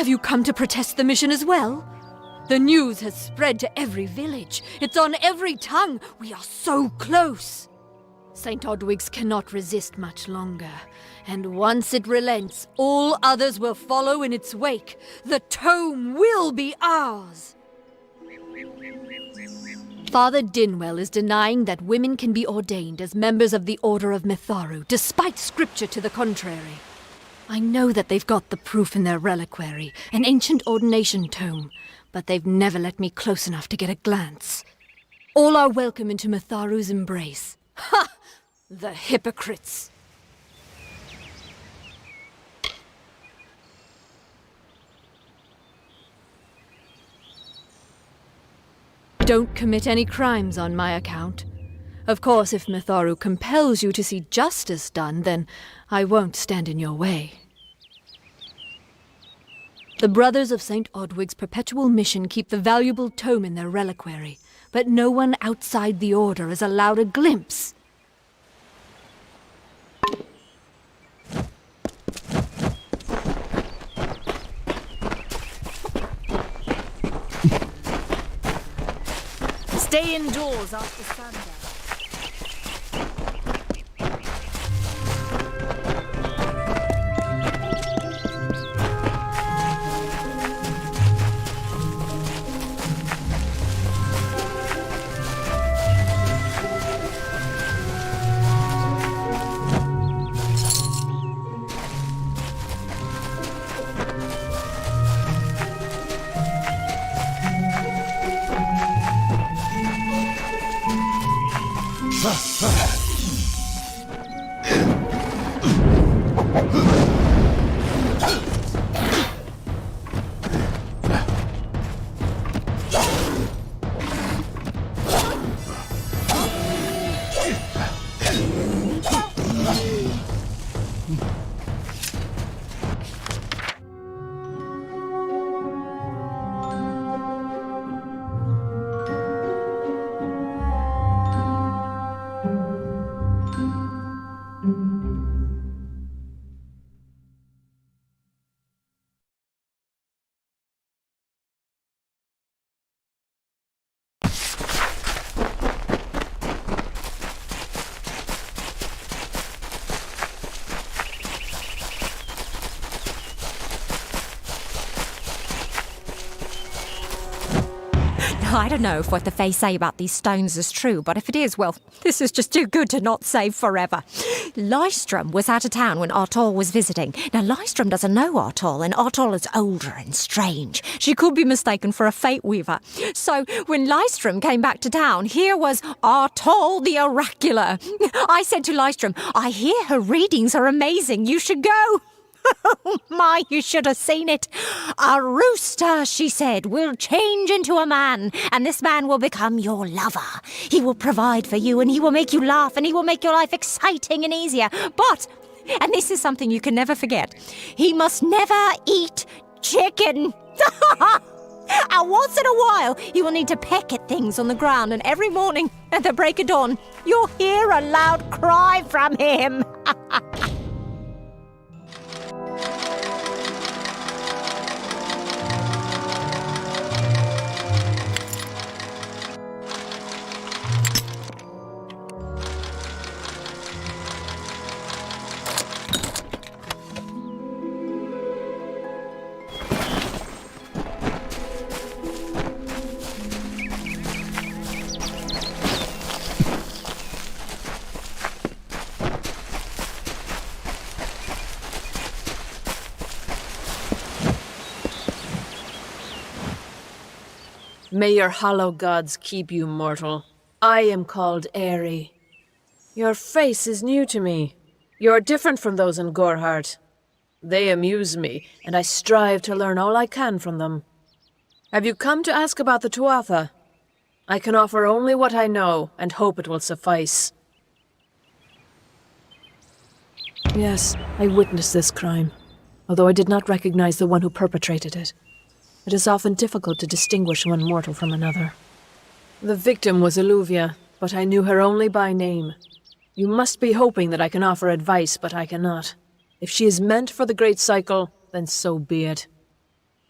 [SPEAKER 10] Have you come to protest the mission as well? The news has spread to every village. It's on every tongue. We are so close. St. Odwig's cannot resist much longer. And once it relents, all others will follow in its wake. The tome will be ours. Father Dinwell is denying that women can be ordained as members of the Order of Mitharu, despite scripture to the contrary. I know that they've got the proof in their reliquary, an ancient ordination tome, but they've never let me close enough to get a glance. All are welcome into Mitharu's embrace. Ha! The hypocrites! Don't commit any crimes on my account. Of course, if Mitharu compels you to see justice done, then I won't stand in your way. The Brothers of St. Odwig's perpetual mission keep the valuable tome in their reliquary, but no one outside the Order is allowed a glimpse.
[SPEAKER 8] Stay indoors after sundown.
[SPEAKER 10] I don't know if what the Fae say about these stones is true, but if it is, well, this is just too good to not save forever. Lystrom was out of town when Artol was visiting. Now, Lystrom doesn't know Artol, and Artol is older and strange. She could be mistaken for a Fate Weaver. So, when Lystrom came back to town, here was Artol the Oracular. I said to Lystrom, I hear her readings are amazing. You should go. Oh my, you should have seen it. A rooster, she said, will change into a man, and this man will become your lover. He will provide for you, and he will make you laugh, and he will make your life exciting and easier. But, and this is something you can never forget, he must never eat chicken. And once in a while, he will need to peck at things on the ground, and every morning at the break of dawn, you'll hear a loud cry from him.
[SPEAKER 12] May your hollow gods keep you mortal. I am called Aerie. Your face is new to me. You're different from those in Gorhart. They amuse me, and I strive to learn all I can from them. Have you come to ask about the Tuatha? I can offer only what I know, and hope it will suffice. Yes, I witnessed this crime, although I did not recognize the one who perpetrated it. It is often difficult to distinguish one mortal from another. The victim was Illuvia, but I knew her only by name. You must be hoping that I can offer advice, but I cannot. If she is meant for the Great Cycle, then so be it.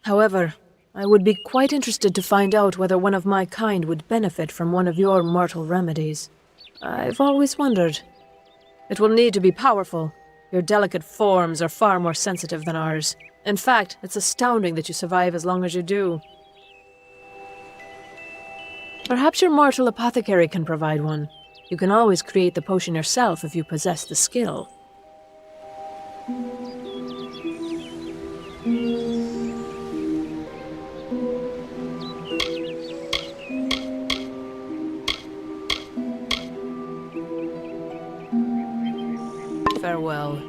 [SPEAKER 12] However, I would be quite interested to find out whether one of my kind would benefit from one of your mortal remedies. I've always wondered. It will need to be powerful. Your delicate forms are far more sensitive than ours. In fact, it's astounding that you survive as long as you do. Perhaps your mortal apothecary can provide one. You can always create the potion yourself if you possess the skill. Farewell.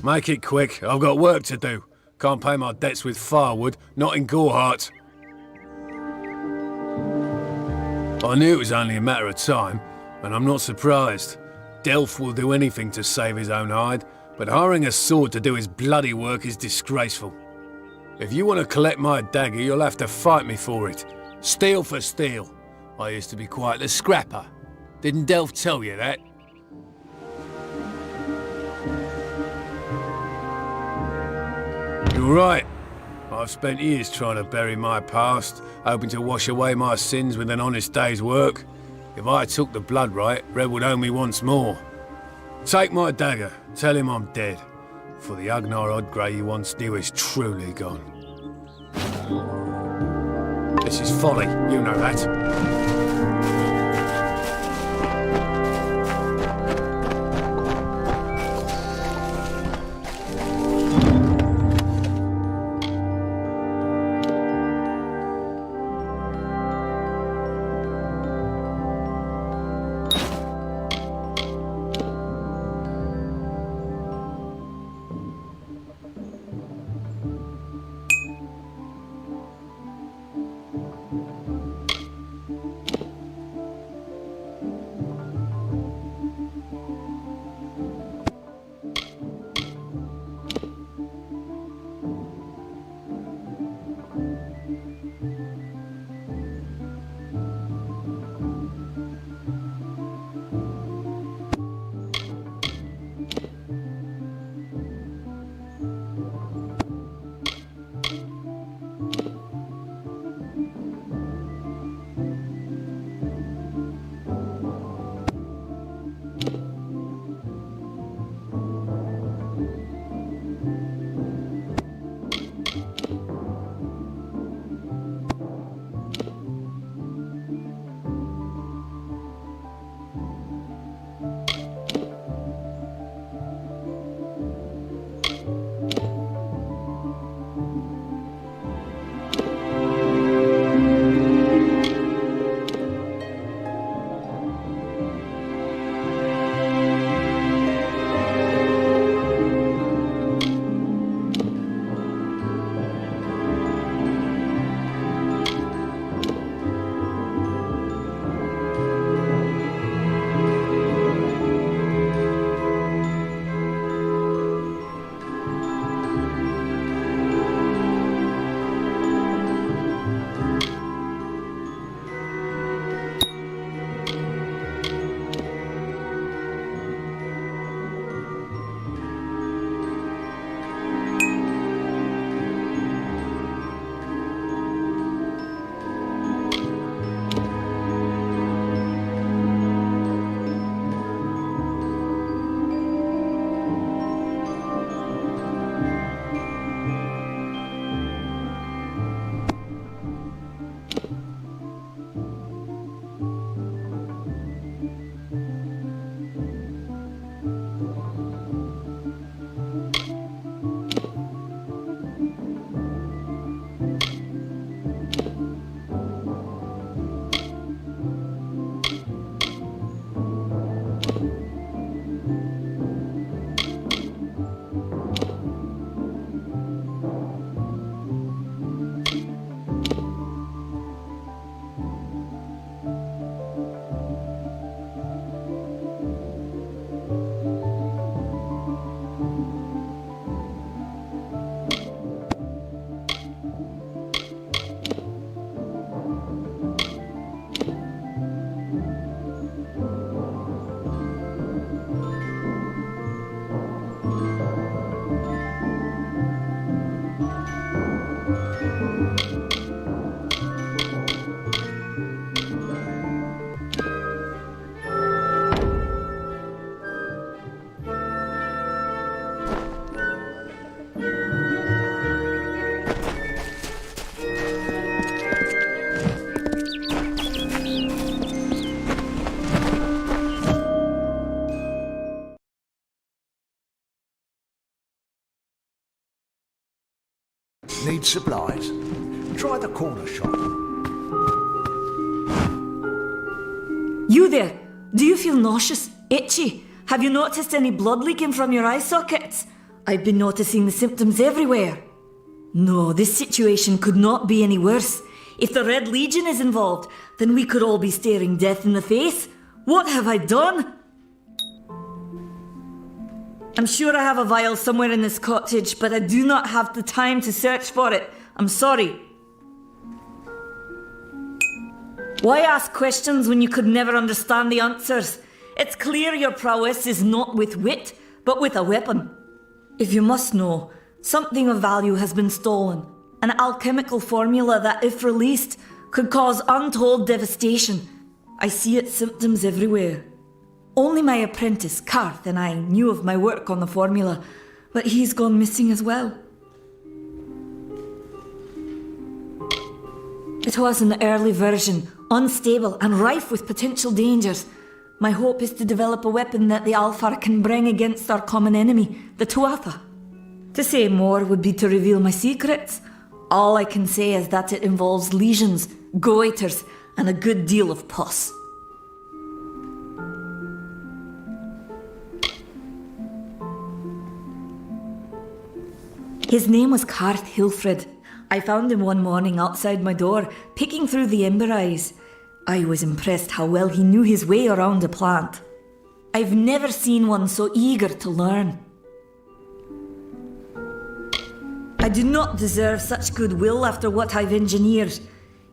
[SPEAKER 5] Make it quick. I've got work to do. Can't pay my debts with firewood, not in Gorhart. I knew it was only a matter of time, and I'm not surprised. Delph will do anything to save his own hide, but hiring a sword to do his bloody work is disgraceful. If you want to collect my dagger, you'll have to fight me for it. Steel for steel. I used to be quite the scrapper. Didn't Delph tell you that? You're right. I've spent years trying to bury my past, hoping to wash away my sins with an honest day's work. If I took the blood right, Red would own me once more. Take my dagger, tell him I'm dead, for the Agnar Odgrey you once knew is truly gone. This is folly, you know that.
[SPEAKER 13] Need supplies? Try the corner shop.
[SPEAKER 8] You there! Do you feel nauseous? Itchy? Have you noticed any blood leaking from your eye sockets? I've been noticing the symptoms everywhere. No, this situation could not be any worse. If the Red Legion is involved, then we could all be staring death in the face. What have I done? I'm sure I have a vial somewhere in this cottage, but I do not have the time to search for it. I'm sorry. Why ask questions when you could never understand the answers? It's clear your prowess is not with wit, but with a weapon. If you must know, something of value has been stolen. An alchemical formula that, if released, could cause untold devastation. I see its symptoms everywhere. Only my apprentice, Karth, and I knew of my work on the formula, but he's gone missing as well. It was an early version, unstable and rife with potential dangers. My hope is to develop a weapon that the Alfar can bring against our common enemy, the Tuatha. To say more would be to reveal my secrets. All I can say is that it involves lesions, goiters, and a good deal of pus. His name was Karth Hilfred. I found him one morning outside my door, picking through the ember eyes. I was impressed how well he knew his way around a plant. I've never seen one so eager to learn. I do not deserve such goodwill after what I've engineered.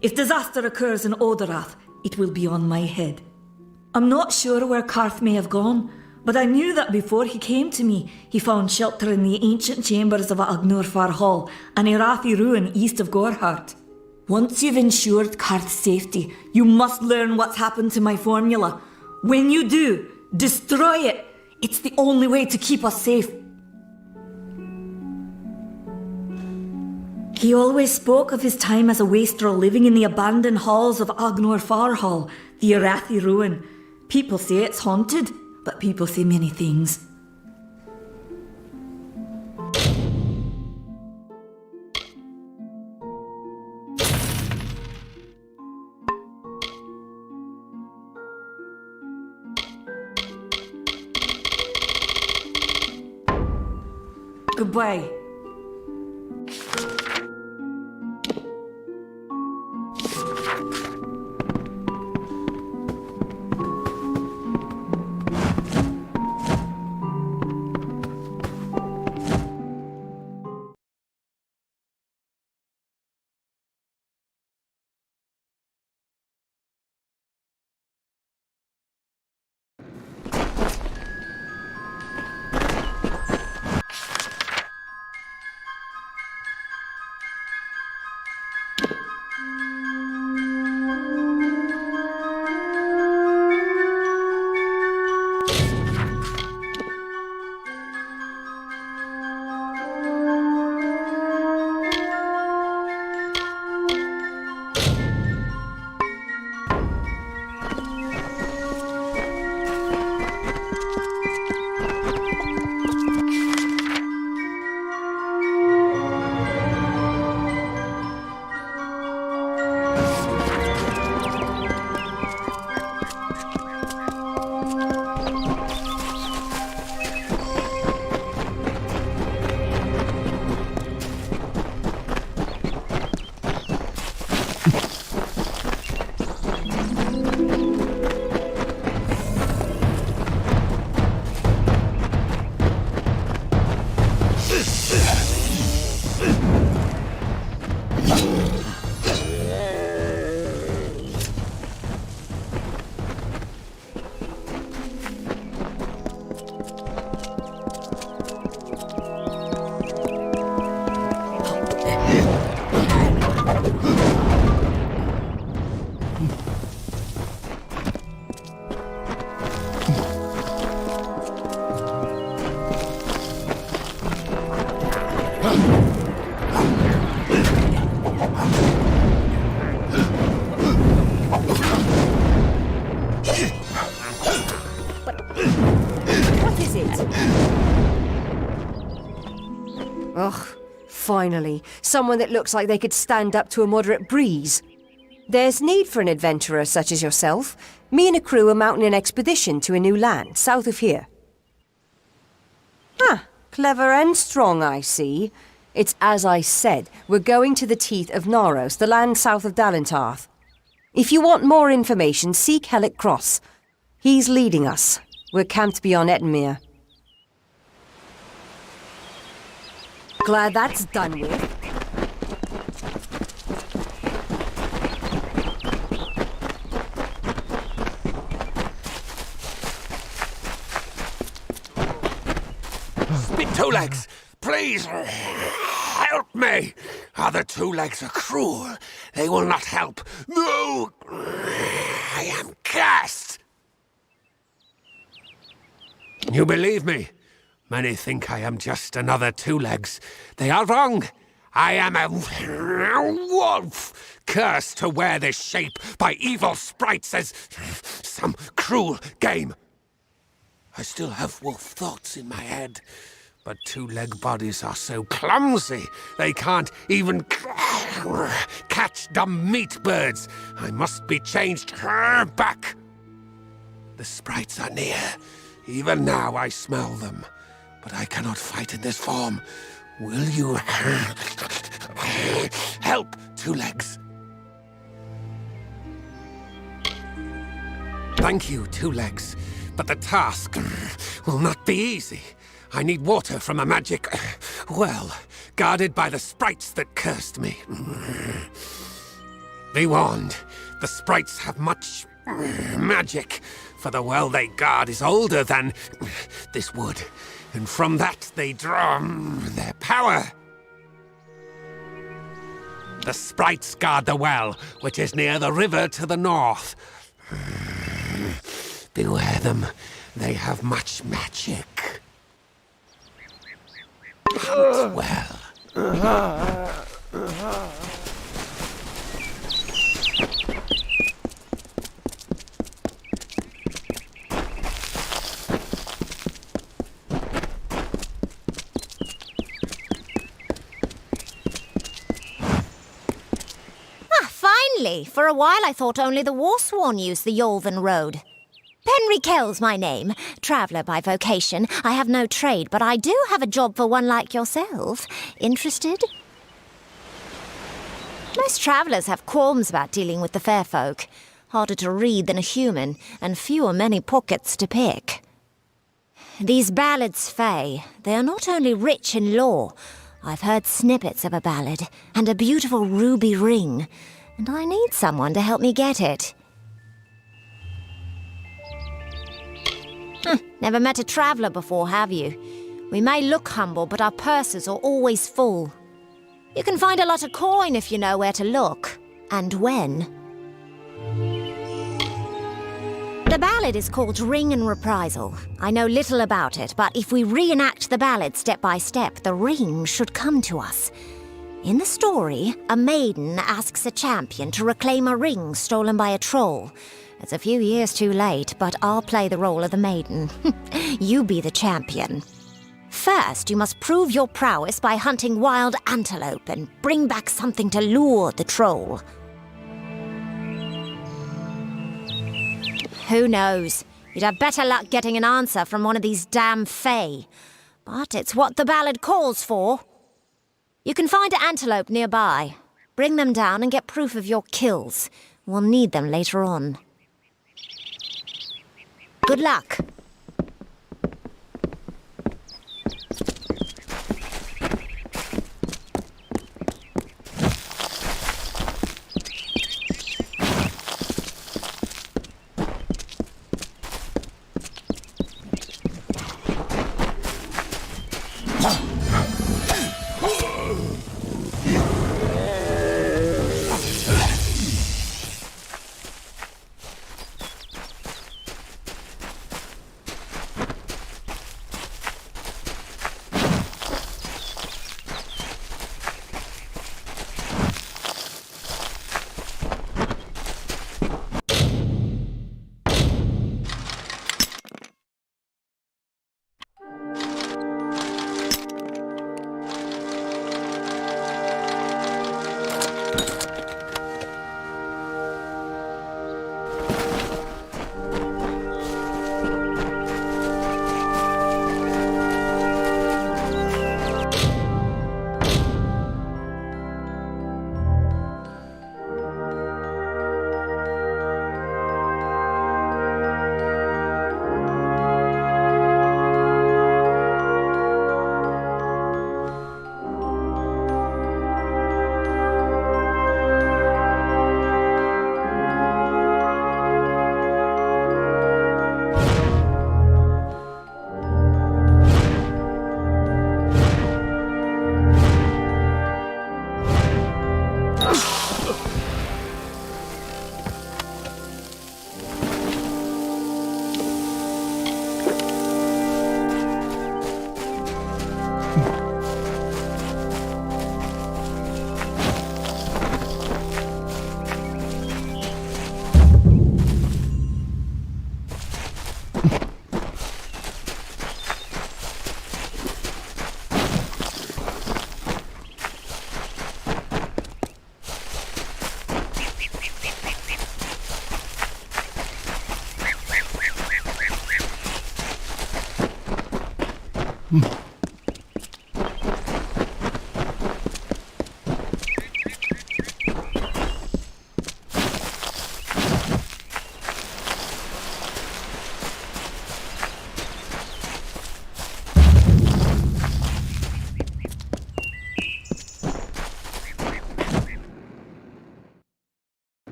[SPEAKER 8] If disaster occurs in Odorath, it will be on my head. I'm not sure where Karth may have gone, but I knew that before he came to me, he found shelter in the ancient chambers of Agnurfar Hall, an Irathi ruin east of Gorhart. Once you've ensured Karth's safety, you must learn what's happened to my formula. When you do, destroy it. It's the only way to keep us safe. He always spoke of his time as a wastrel living in the abandoned halls of Agnurfar Hall, the Irathi ruin. People say it's haunted, but people say many things. Goodbye.
[SPEAKER 14] Finally, someone that looks like they could stand up to a moderate breeze. There's need for an adventurer such as yourself. Me and a crew are mounting an expedition to a new land, south of here. Ah, Clever and strong, I see. It's as I said, we're going to the teeth of Naros, the land south of Dalentarth. If you want more information, seek Hellick Cross. He's leading us. We're camped beyond Ettenmere. Glad that's done with.
[SPEAKER 11] Two legs, please help me. Other two legs are cruel. They will not help. No, I am cursed. You believe me? Many think I am just another two legs. They are wrong. I am a wolf, cursed to wear this shape by evil sprites as some cruel game. I still have wolf thoughts in my head. But two-leg bodies are so clumsy, they can't even catch dumb meat birds. I must be changed back. The sprites are near. Even now I smell them. But I cannot fight in this form. Will you help, Two Legs? Thank you, Two Legs. But the task will not be easy. I need water from a magic well, guarded by the sprites that cursed me. Be warned, the sprites have much magic, for the well they guard is older than this wood, and from that they draw their power. The sprites guard the well, which is near the river to the north. Beware them, they have much magic. Hunt well.
[SPEAKER 15] Finally! For a while I thought only the Warsworn used the Yolven Road. Penry Kell's my name. Traveller by vocation. I have no trade, but I do have a job for one like yourself. Interested? Most travellers have qualms about dealing with the fair folk. Harder to read than a human, and fewer many pockets to pick. These ballads, Fae, they are not only rich in lore. I've heard snippets of a ballad, and a beautiful ruby ring, and I need someone to help me get it. Never met a traveller before, have you? We may look humble, but our purses are always full. You can find a lot of coin if you know where to look, and when. The ballad is called Ring and Reprisal. I know little about it, but if we reenact the ballad step by step, the ring should come to us. In the story, a maiden asks a champion to reclaim a ring stolen by a troll. It's a few years too late, but I'll play the role of the maiden. You be the champion. First, you must prove your prowess by hunting wild antelope and bring back something to lure the troll. Who knows? You'd have better luck getting an answer from one of these damn Fae. But it's what the ballad calls for. You can find an antelope nearby. Bring them down and get proof of your kills. We'll need them later on. Good luck.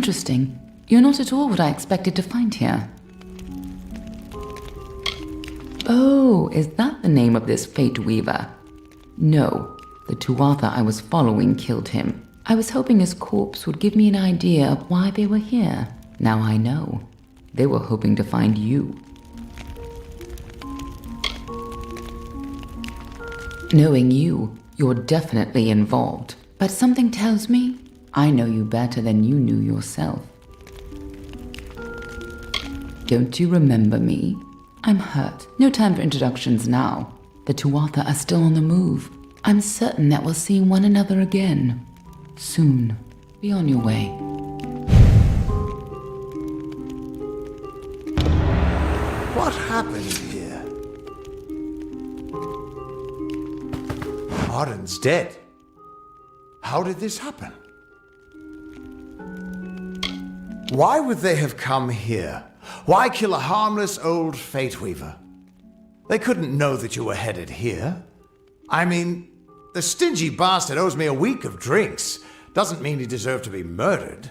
[SPEAKER 1] Interesting. You're not at all what I expected to find here. Oh, is that the name of this Fate Weaver? No, the Tuatha I was following killed him. I was hoping his corpse would give me an idea of why they were here. Now I know. They were hoping to find you. Knowing you, you're definitely involved. But something tells me I know you better than you knew yourself. Don't you remember me? I'm hurt. No time for introductions now. The Tuatha are still on the move. I'm certain that we'll see one another again. Soon. Be on your way.
[SPEAKER 13] What happened here? Arden's dead. How did this happen? Why would they have come here? Why kill a harmless old Fate Weaver? They couldn't know that you were headed here. I mean, the stingy bastard owes me a week of drinks. Doesn't mean he deserved to be murdered.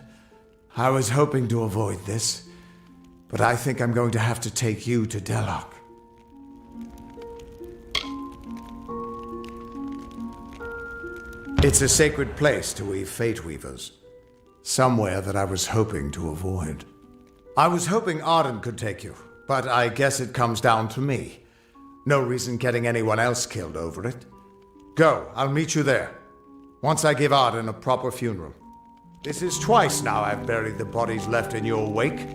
[SPEAKER 13] I was hoping to avoid this, but I think I'm going to have to take you to Delok. It's a sacred place to weave Fate Weavers. Somewhere that I was hoping to avoid. I was hoping Arden could take you, but I guess it comes down to me. No reason getting anyone else killed over it. Go, I'll meet you there. Once I give Arden a proper funeral. This is twice now I've buried the bodies left in your wake.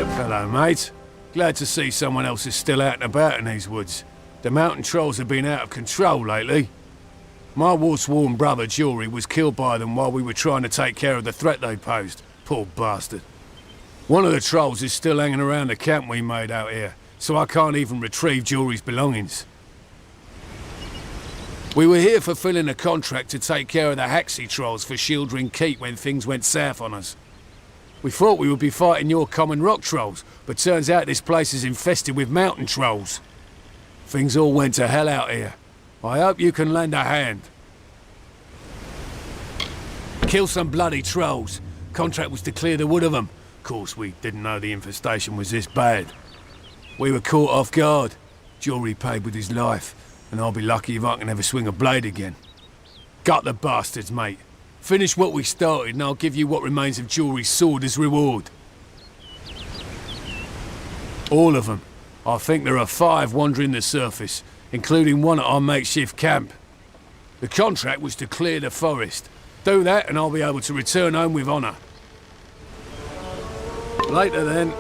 [SPEAKER 4] Hello, mate. Glad to see someone else is still out and about in these woods. The mountain trolls have been out of control lately. My war-sworn brother, Jory, was killed by them while we were trying to take care of the threat they posed. Poor bastard. One of the trolls is still hanging around the camp we made out here, so I can't even retrieve Jory's belongings. We were here fulfilling a contract to take care of the Haxie trolls for Shieldring Keep when things went south on us. We thought we would be fighting your common rock trolls, but turns out this place is infested with mountain trolls. Things all went to hell out here. I hope you can lend a hand. Kill some bloody trolls. Contract was to clear the wood of them. Of course, we didn't know the infestation was this bad. We were caught off guard. Jory paid with his life, and I'll be lucky if I can ever swing a blade again. Gut the bastards, mate. Finish what we started, and I'll give you what remains of Jory's sword as reward. All of them. I think there are 5 wandering the surface, including one at our makeshift camp. The contract was to clear the forest. Do that, and I'll be able to return home with honour. Later, then.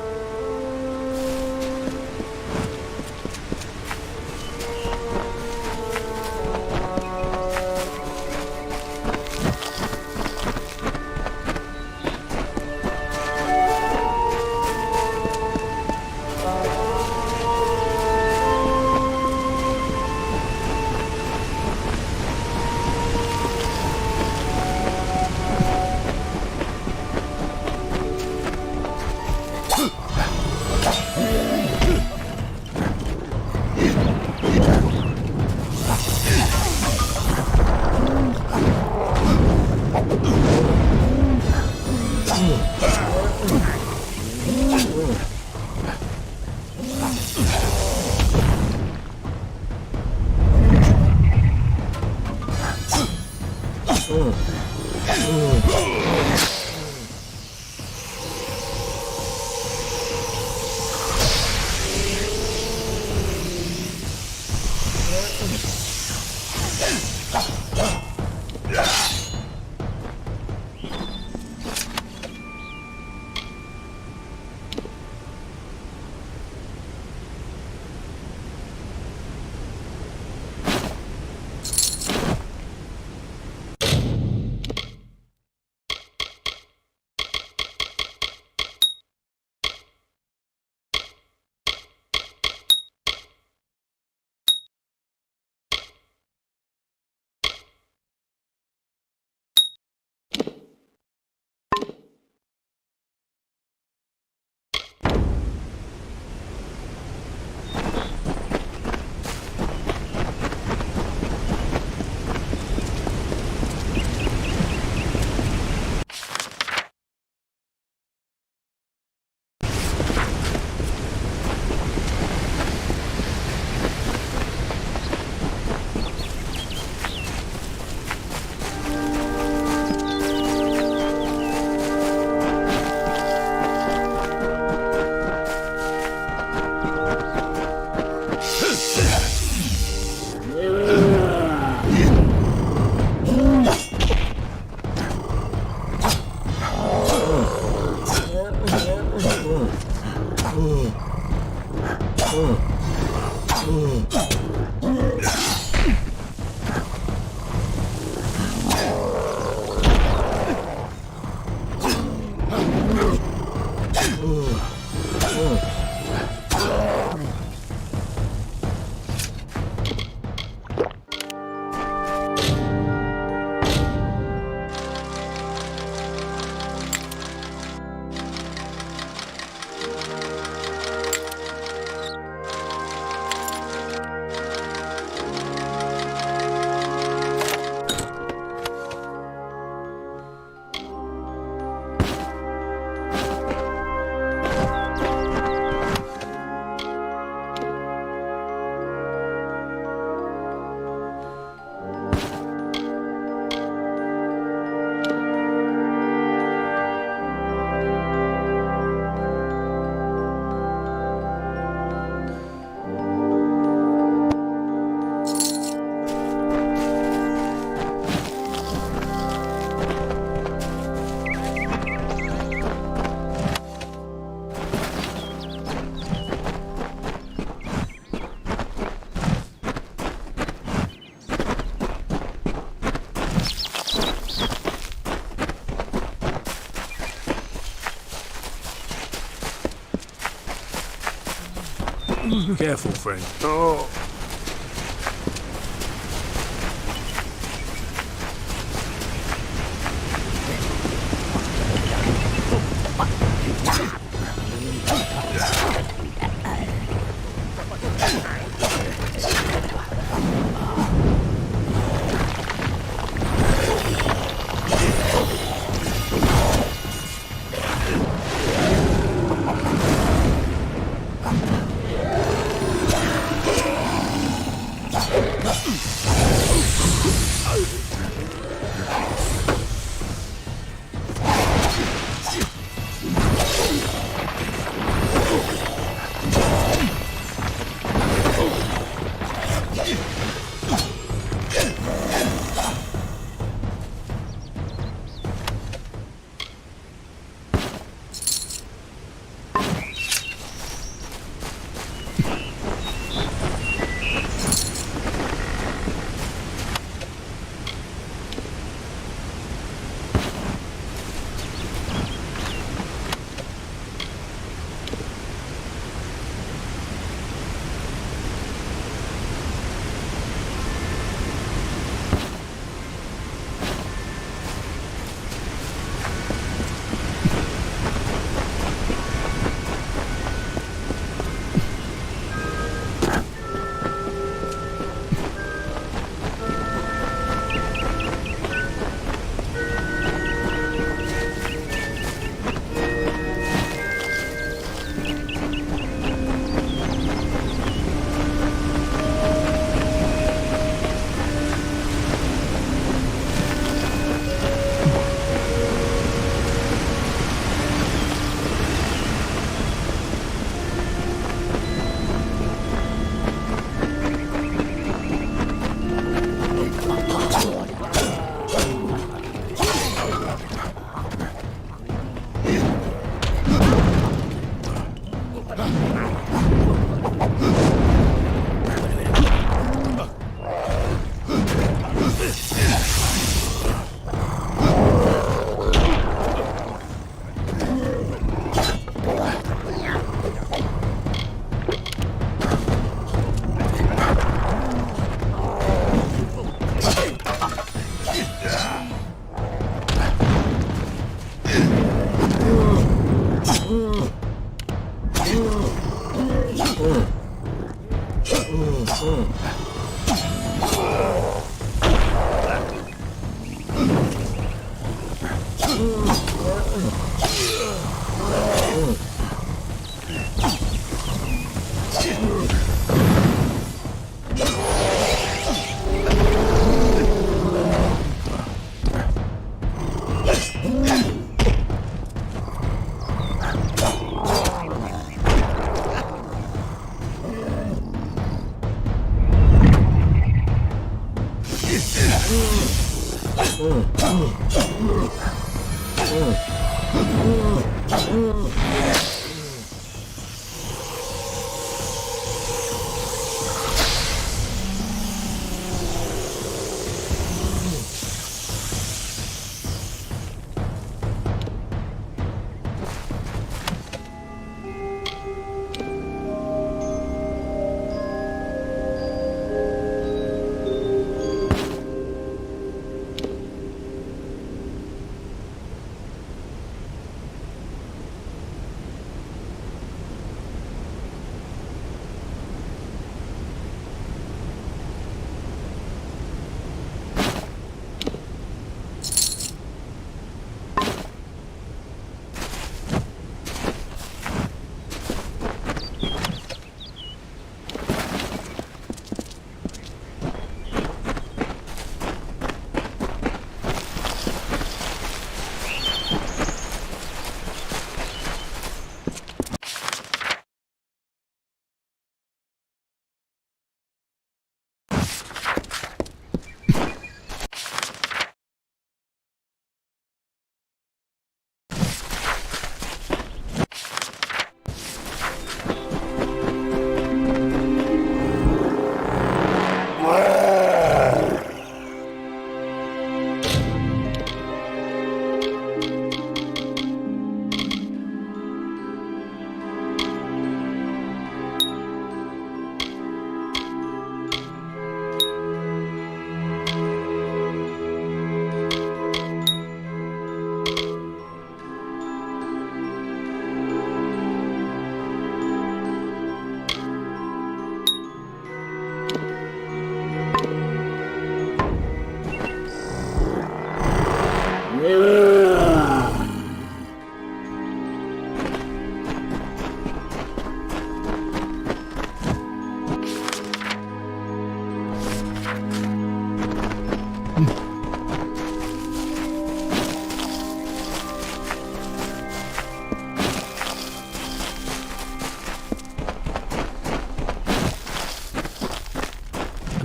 [SPEAKER 4] Careful, friend.
[SPEAKER 5] Oh.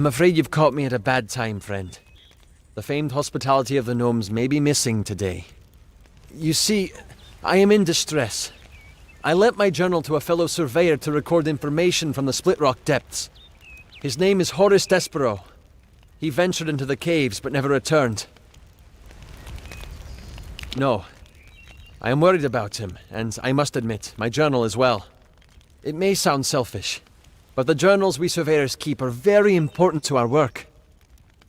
[SPEAKER 9] I'm afraid you've caught me at a bad time, friend. The famed hospitality of the gnomes may be missing today. You see, I am in distress. I lent my journal to a fellow surveyor to record information from the Split Rock depths. His name is Horace Despero. He ventured into the caves but never returned. No. I am worried about him, and I must admit, my journal as well. It may sound selfish, but the journals we surveyors keep are very important to our work.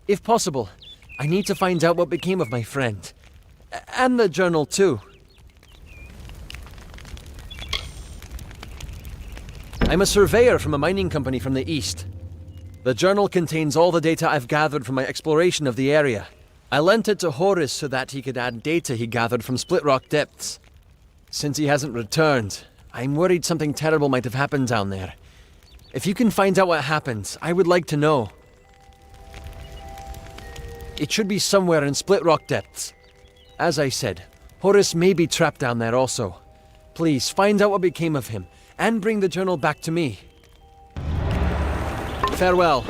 [SPEAKER 9] If possible, I need to find out what became of my friend. And the journal too. I'm a surveyor from a mining company from the east. The journal contains all the data I've gathered from my exploration of the area. I lent it to Horace so that he could add data he gathered from Split Rock depths. Since he hasn't returned, I'm worried something terrible might have happened down there. If you can find out what happened, I would like to know. It should be somewhere in Split Rock depths. As I said, Horace may be trapped down there also. Please, find out what became of him, and bring the journal back to me. Farewell.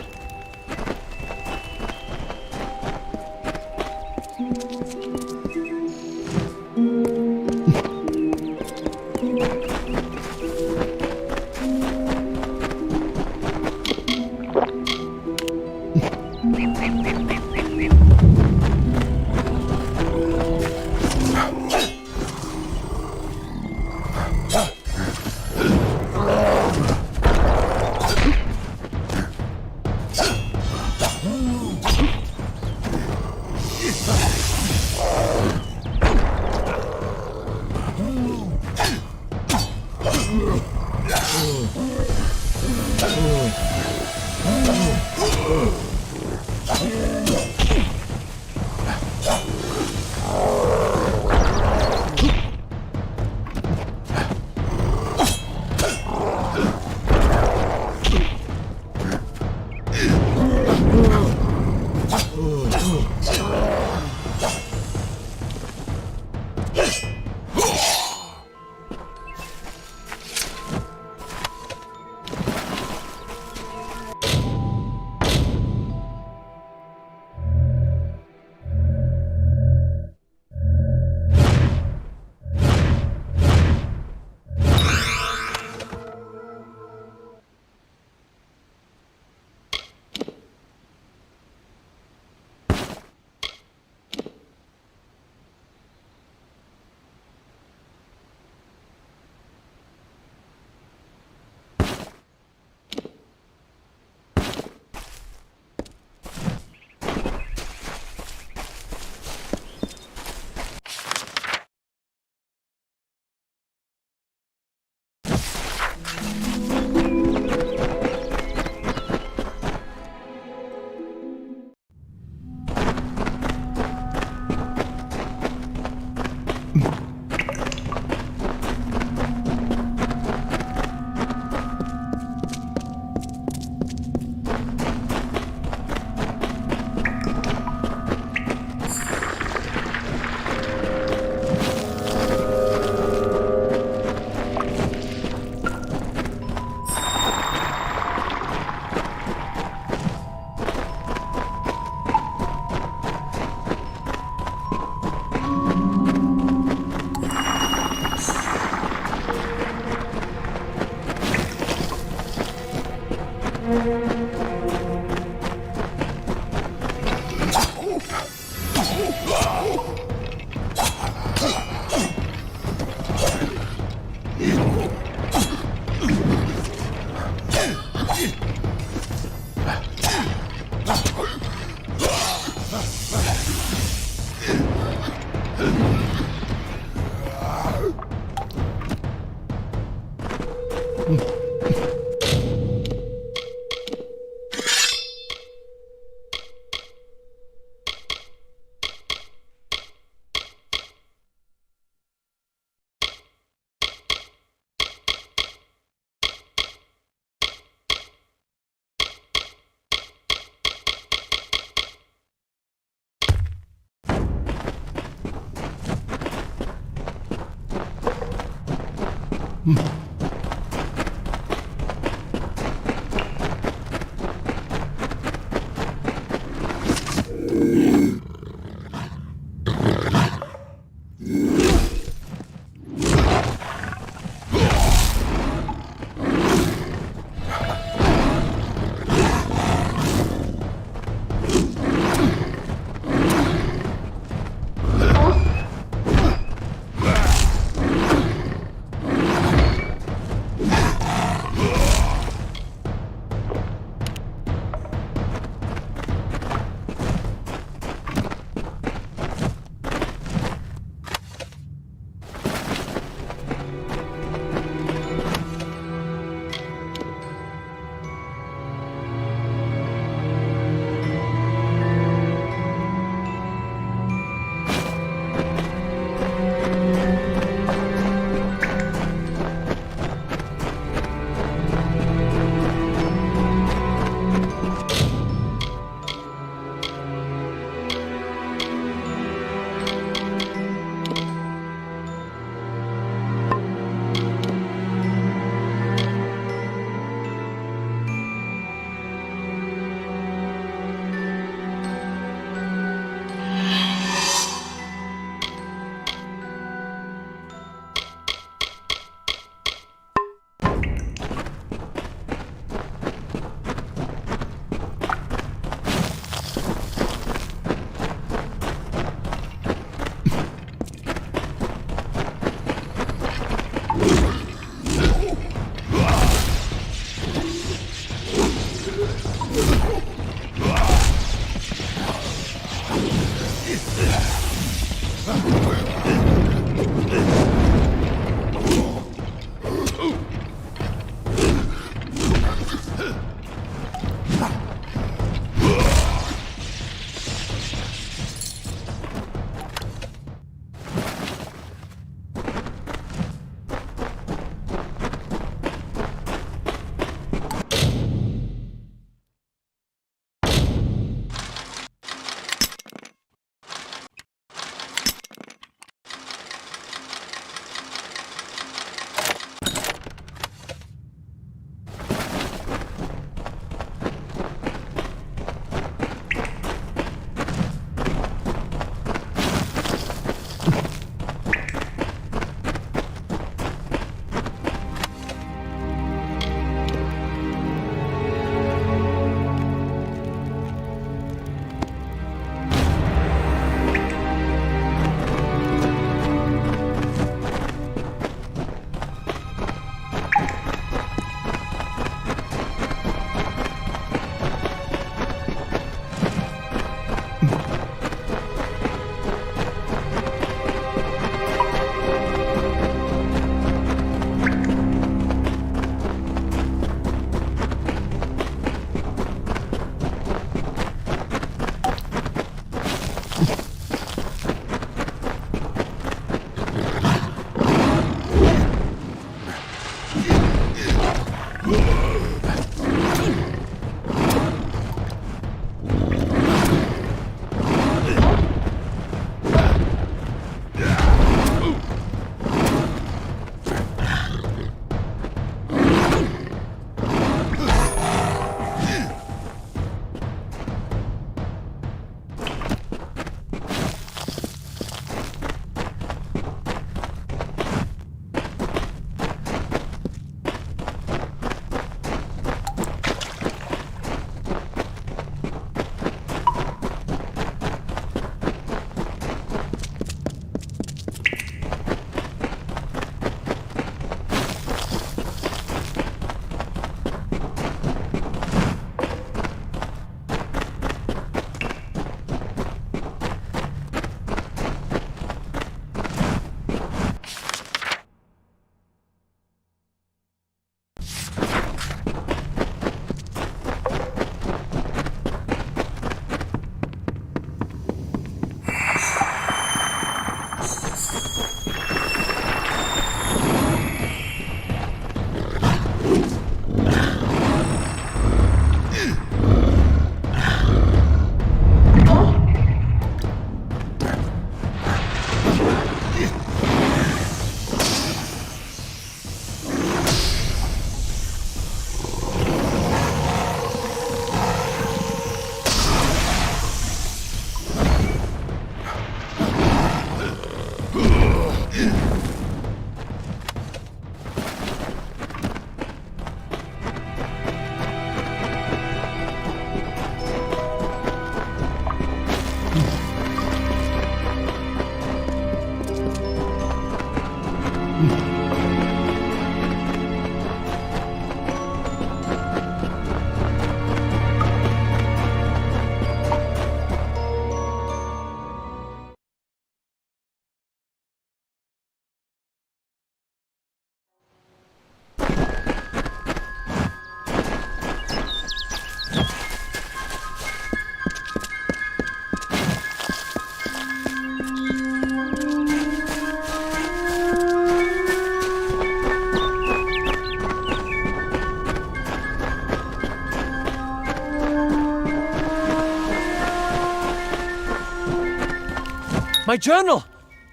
[SPEAKER 9] My journal!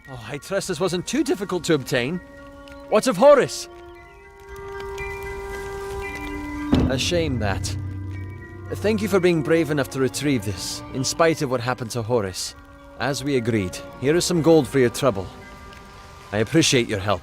[SPEAKER 9] Oh, I trust this wasn't too difficult to obtain. What of Horace? A shame that. Thank you for being brave enough to retrieve this, in spite of what happened to Horace. As we agreed, here is some gold for your trouble. I appreciate your help.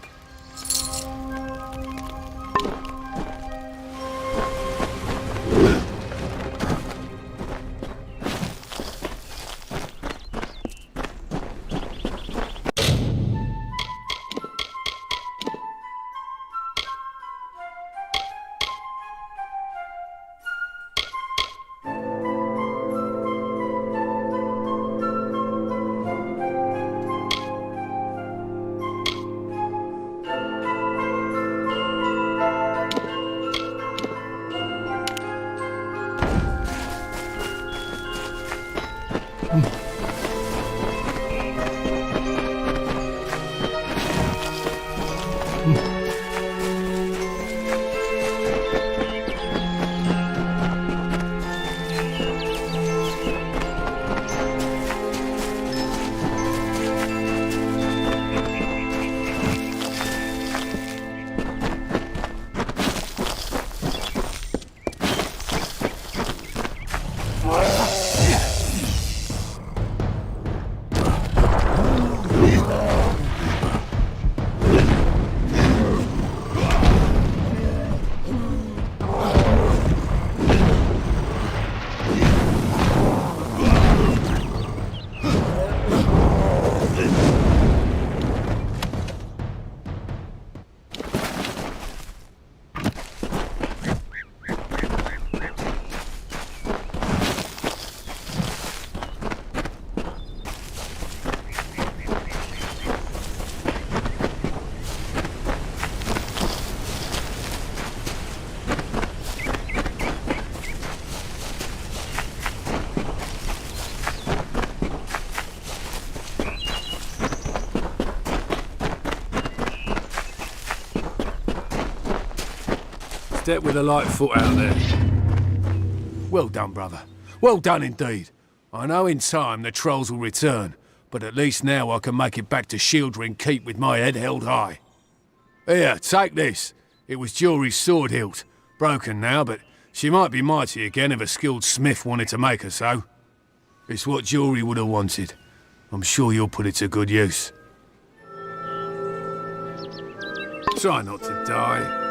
[SPEAKER 4] Step with a light foot out there. Well done, brother. Well done indeed. I know in time the trolls will return, but at least now I can make it back to Shieldring Keep with my head held high. Here, take this. It was Jory's sword hilt. Broken now, but she might be mighty again if a skilled smith wanted to make her so. It's what Jory would have wanted. I'm sure you'll put it to good use. Try not to die.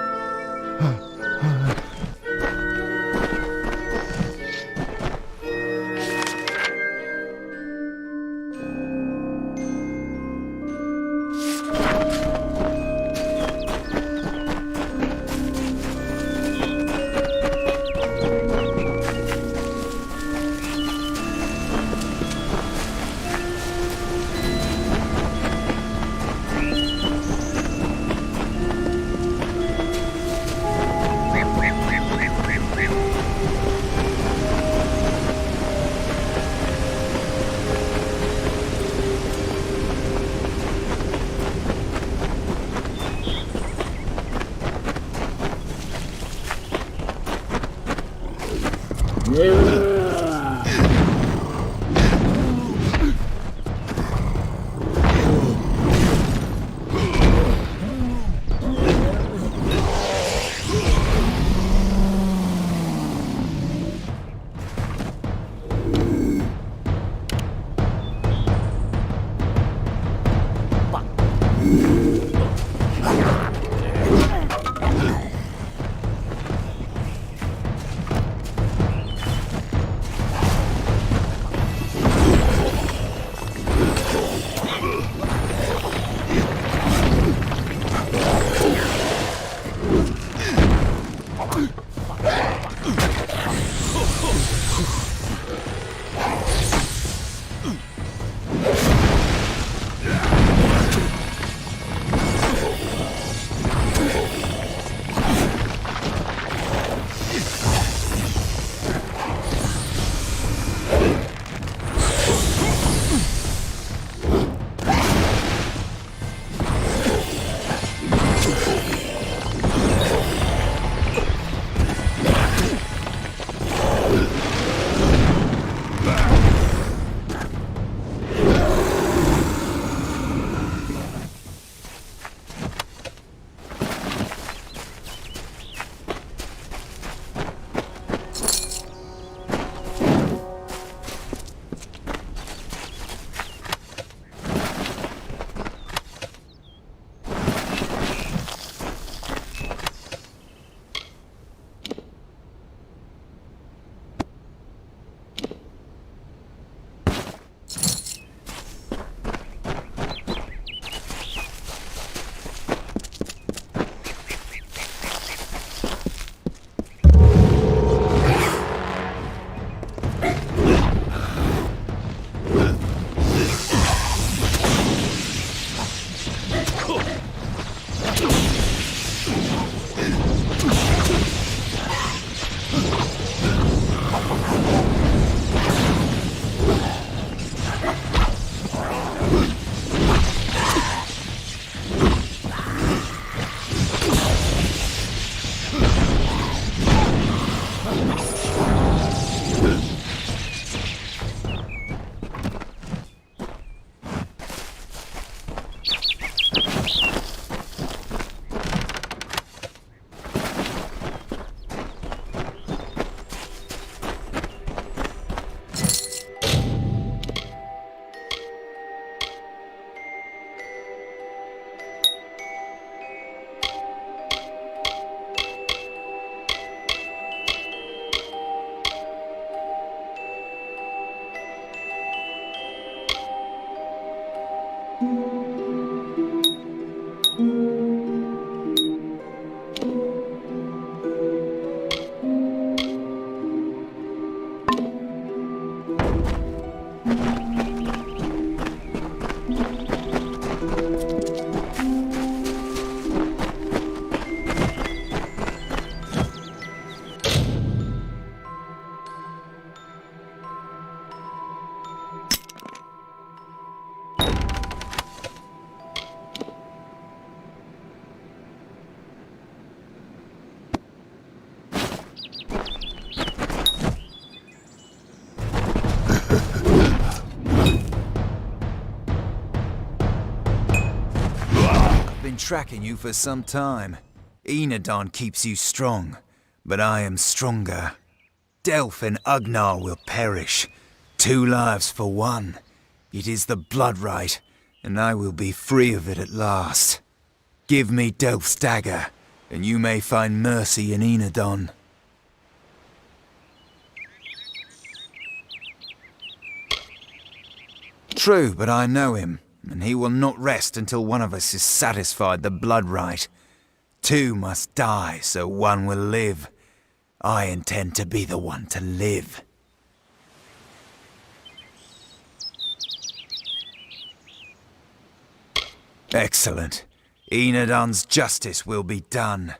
[SPEAKER 16] been tracking you for some time. Enadon keeps you strong, but I am stronger. Delph and Ugnar will perish. 2 lives for 1. It is the blood right, and I will be free of it at last. Give me Delph's dagger, and you may find mercy in Enadon. True, but I know him, and he will not rest until one of us is satisfied the blood right. 2 must die, so 1 will live. I intend to be the one to live. Excellent. Enadon's justice will be done.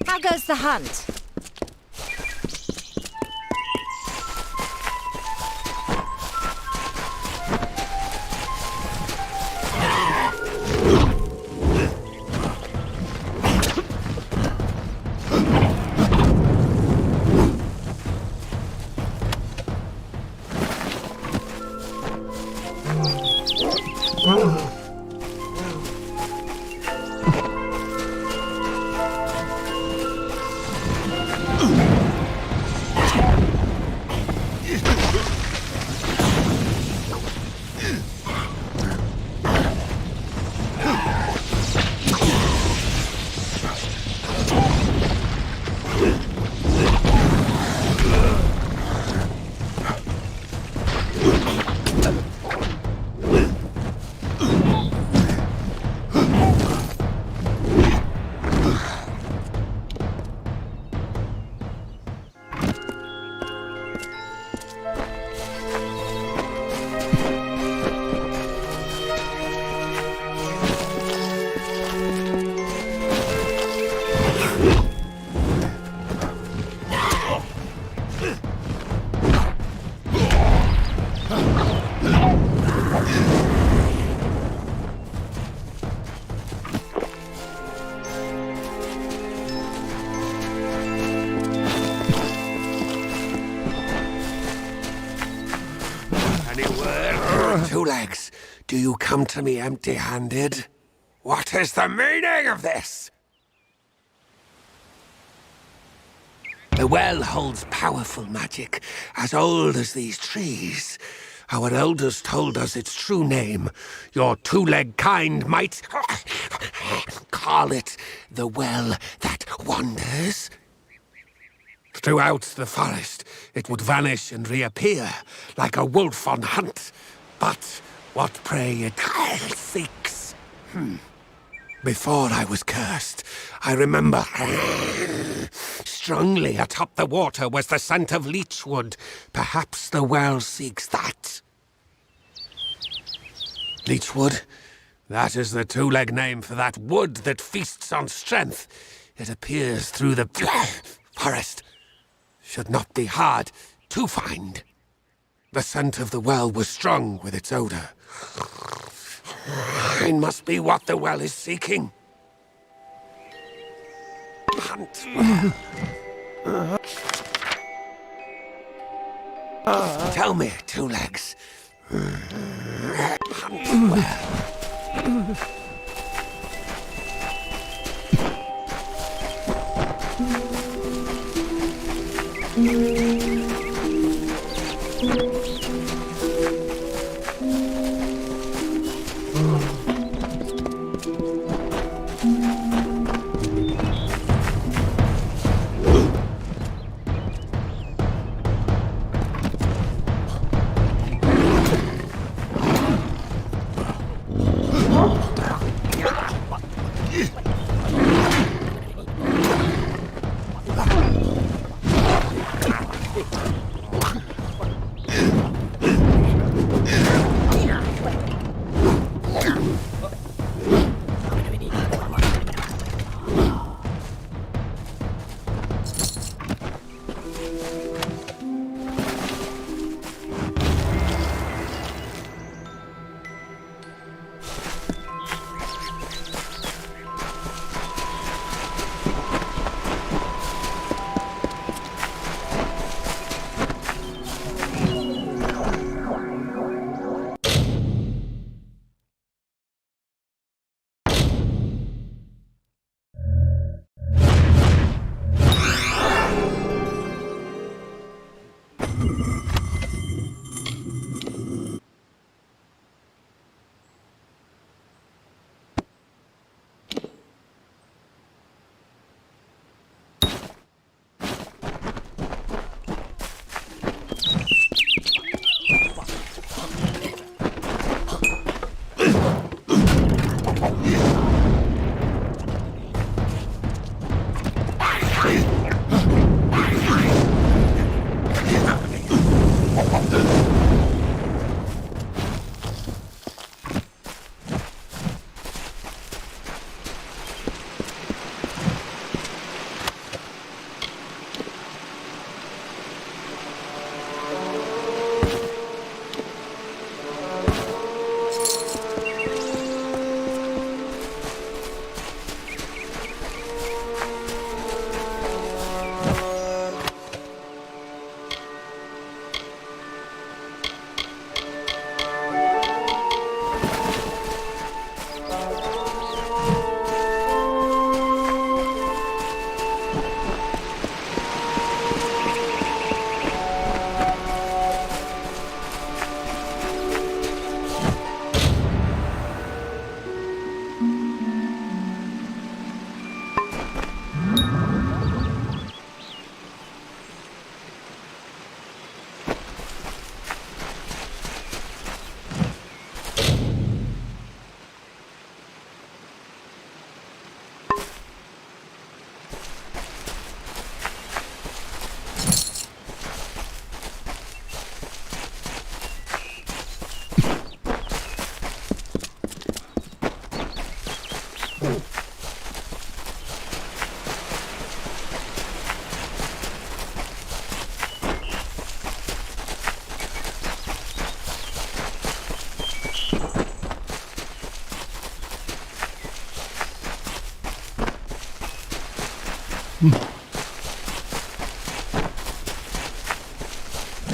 [SPEAKER 15] How goes the hunt?
[SPEAKER 17] Two Legs, do you come to me empty-handed? What is the meaning of this? The well holds powerful magic, as old as these trees. Our elders told us its true name. Your two-leg kind might call it the well that wanders. Throughout the forest, it would vanish and reappear, like a wolf on hunt. But what prey it seeks. Before I was cursed, I remember strongly atop the water was the scent of leechwood. Perhaps the well seeks that. Leechwood? That is the two-leg name for that wood that feasts on strength. It appears through the forest. Should not be hard to find. The scent of the well was strong with its odor. It must be what the well is seeking. Hunt well. Tell me, Two Legs. Hunt well.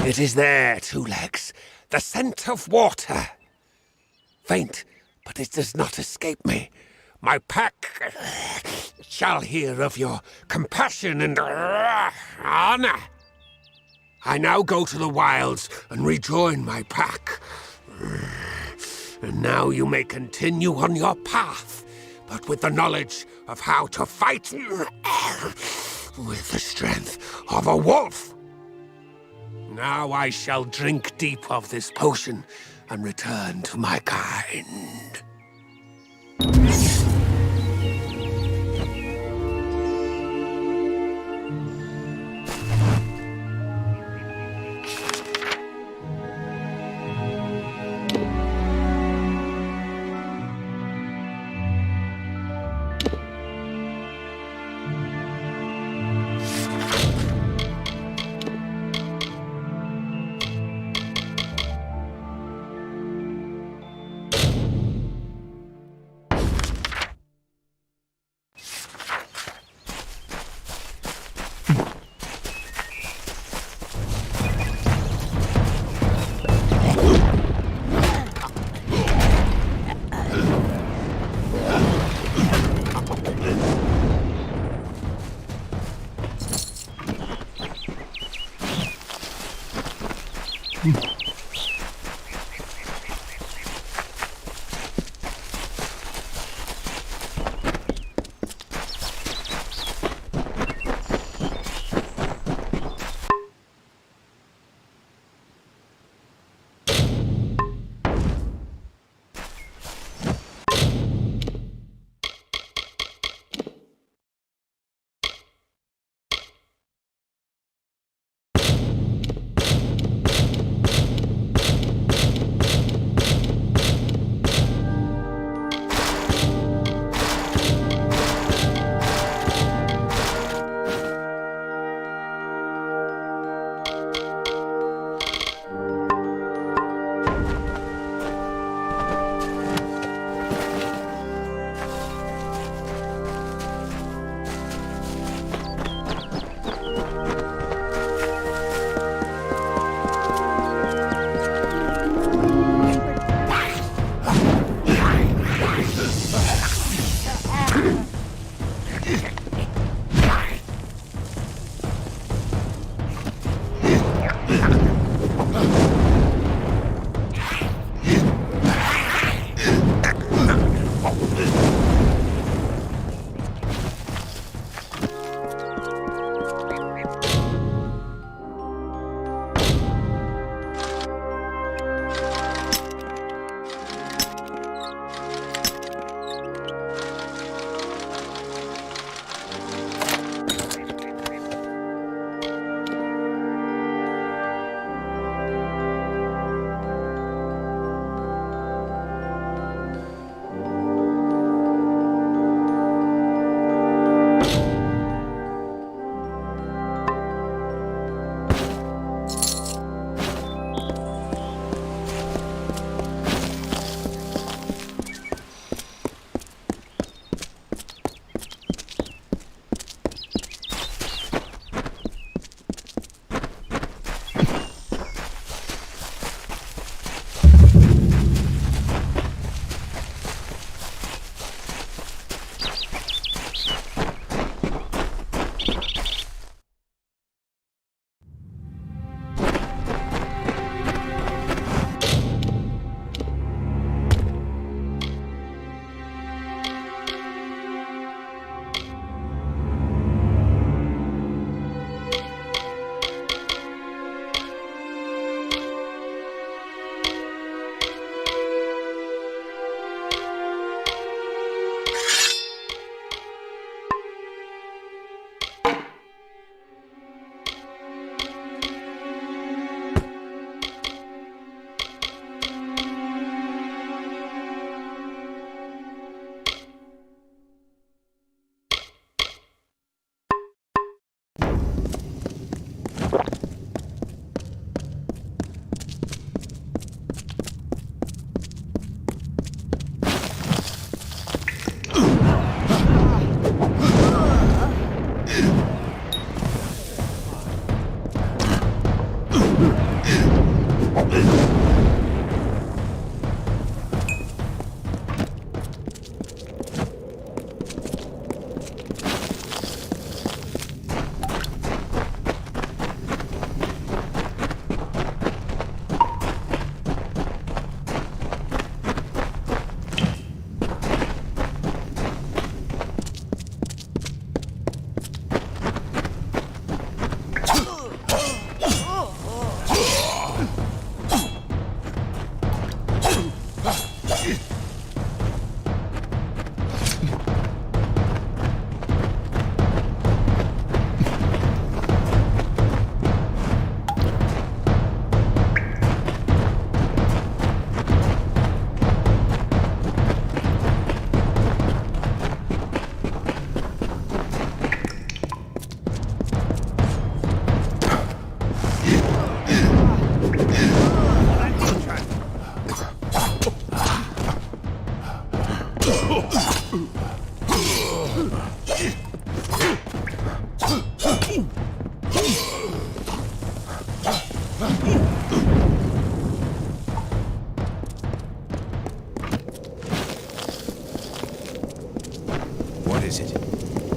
[SPEAKER 17] It is there, Two Legs. the scent of water. Faint, but it does not escape me. My pack shall hear of your compassion and honor. I now go to the wilds and rejoin my pack. And now you may continue on your path, but with the knowledge of how to fight with the strength of a wolf. Now I shall drink deep of this potion and return to my kind.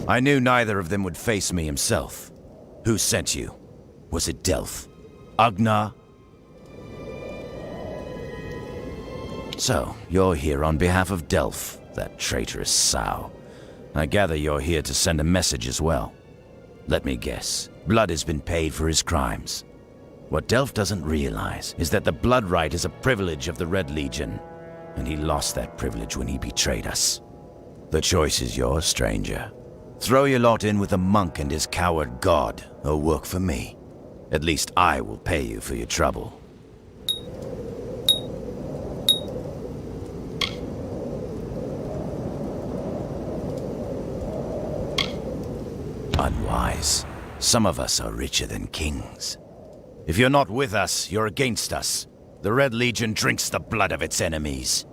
[SPEAKER 18] I knew neither of them would face me himself. Who sent you? Was it Delph? Agnar? So, you're here on behalf of Delph, that traitorous sow. I gather you're here to send a message as well. Let me guess. Blood has been paid for his crimes. What Delph doesn't realize is that the blood right is a privilege of the Red Legion, and he lost that privilege when he betrayed us. The choice is yours, stranger. Throw your lot in with the monk and his coward god, or work for me. At least I will pay you for your trouble. Unwise. Some of us are richer than kings. If you're not with us, you're against us. The Red Legion drinks the blood of its enemies.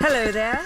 [SPEAKER 8] Hello there.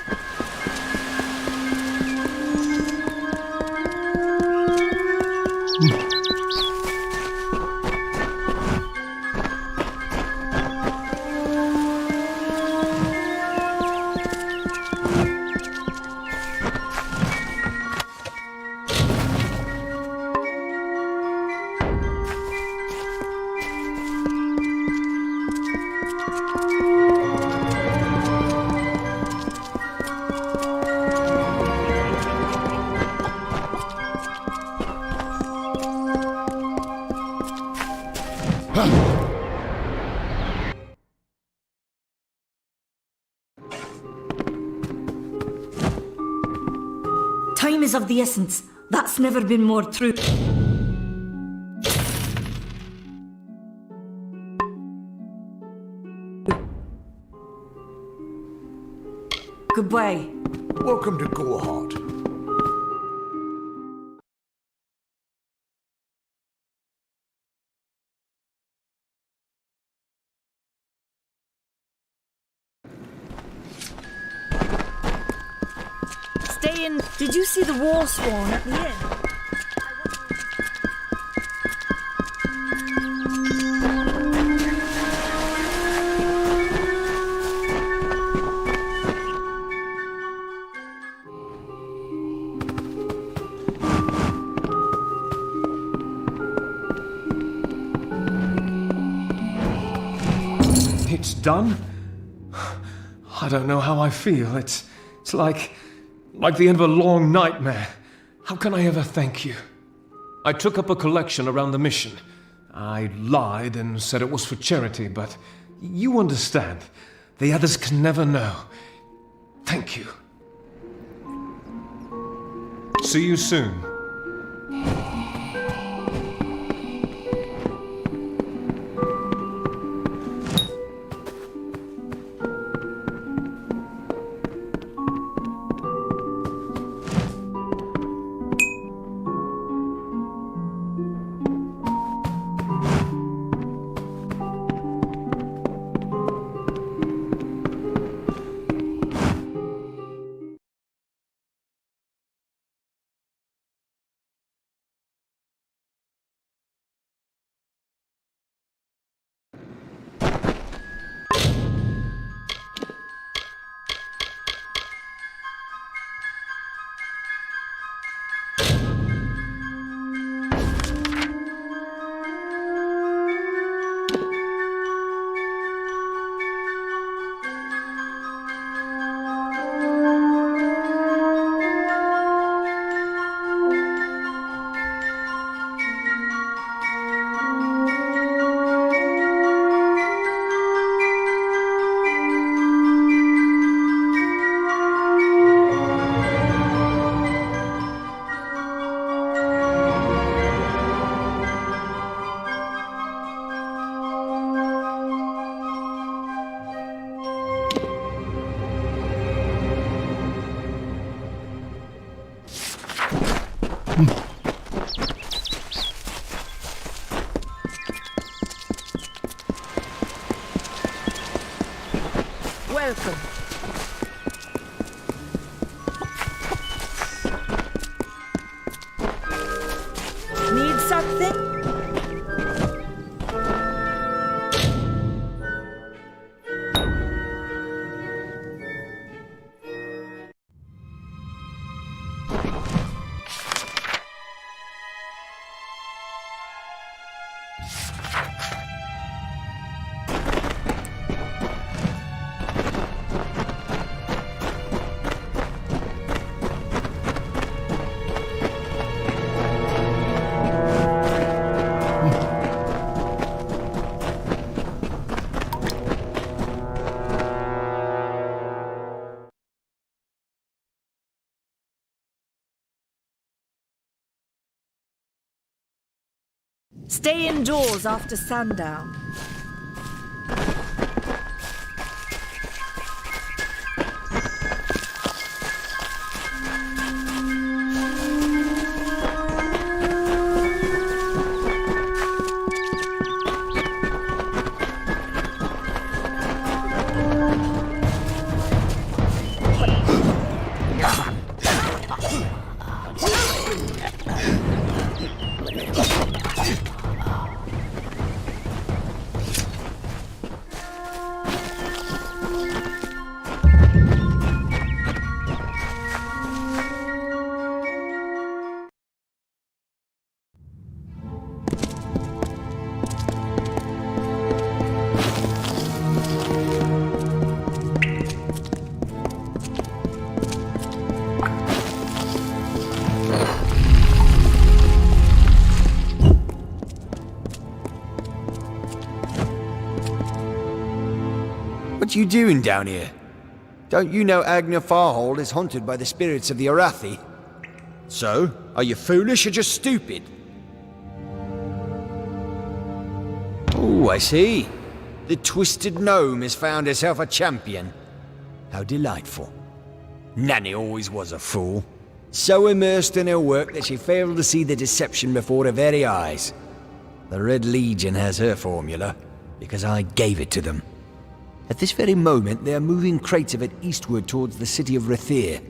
[SPEAKER 8] Time is of the essence. That's never been more true. Goodbye.
[SPEAKER 13] Welcome to Gorhart.
[SPEAKER 8] Stay in. Did you see the war swan at the inn?
[SPEAKER 5] It's done? I don't know how I feel. It's like the end of a long nightmare. How can I ever thank you? I took up a collection around the mission. I lied and said it was for charity, but you understand. The others can never know. Thank you. See you soon.
[SPEAKER 8] Welcome. Need something? Stay indoors after sundown.
[SPEAKER 6] What you doing down here? Don't you know Agna Farhold is haunted by the spirits of the Arathi? So, are you foolish or just stupid? Oh, I see. The twisted gnome has found herself a champion. How delightful. Nanny always was a fool. So immersed in her work that she failed to see the deception before her very eyes. The Red Legion has her formula, because I gave it to them. At this very moment, they are moving crates of it eastward towards the city of Rathir,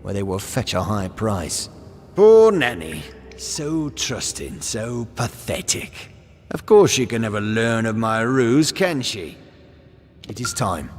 [SPEAKER 6] where they will fetch a high price. Poor Nanny. So trusting, so pathetic. Of course she can never learn of my ruse, can she? It is time.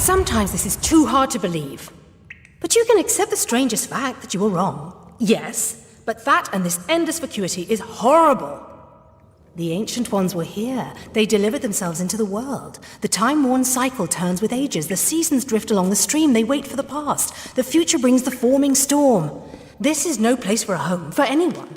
[SPEAKER 19] Sometimes this is too hard to believe. But you can accept the strangest fact that you were wrong. Yes, but that and this endless vacuity is horrible. The Ancient Ones were here. They delivered themselves into the world. The time-worn cycle turns with ages. The seasons drift along the stream. They wait for the past. The future brings the forming storm. This is no place for a home, for anyone.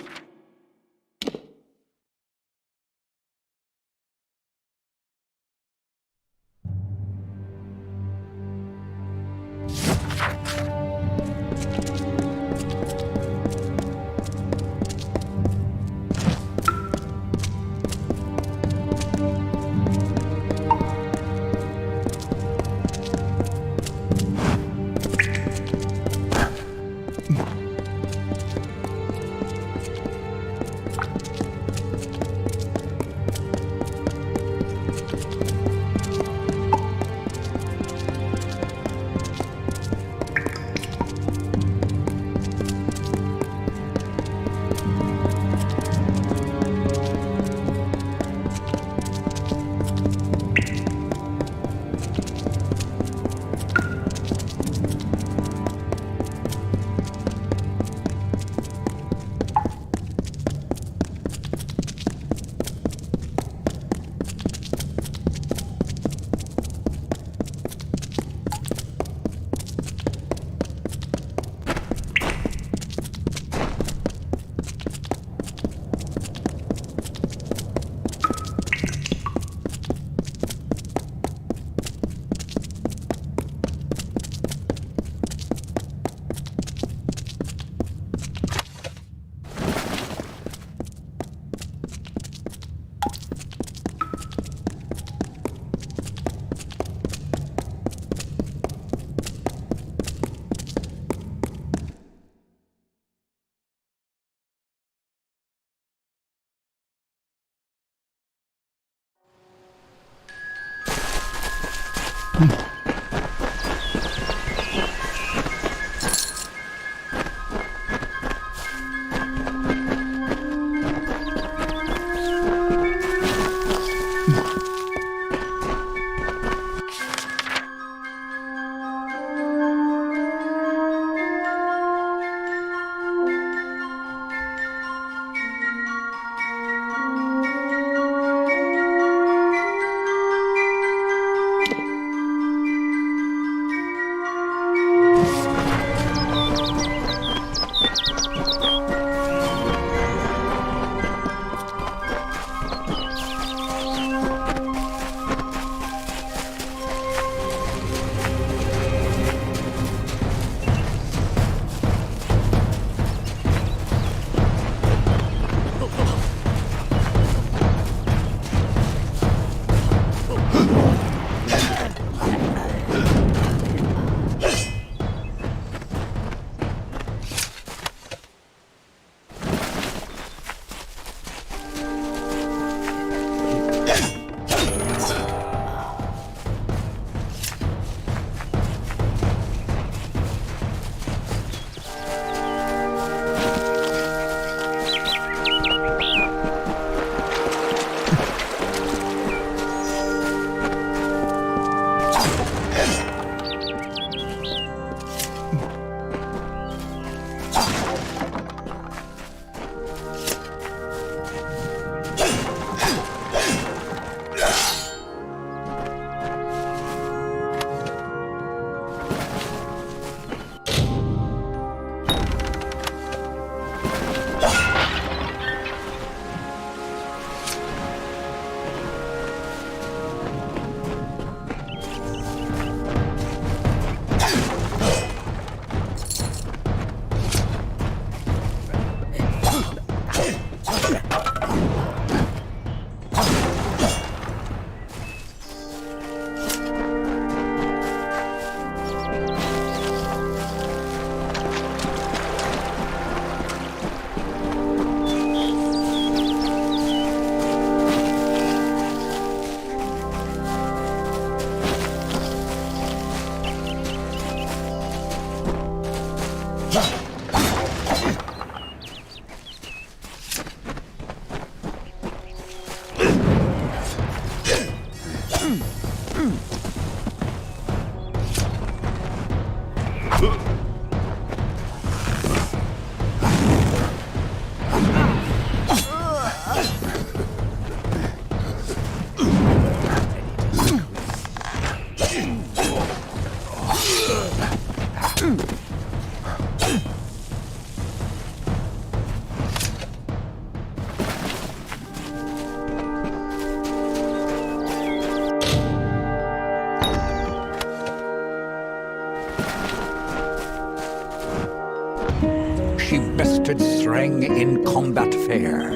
[SPEAKER 7] mounted strang in combat fair,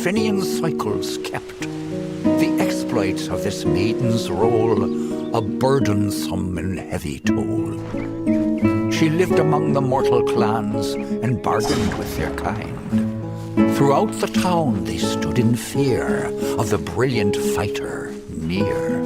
[SPEAKER 7] Fenian cycles kept. The exploits of this maiden's role, a burdensome and heavy toll. She lived among the mortal clans and bargained with their kind. Throughout the town they stood in fear of the brilliant fighter near.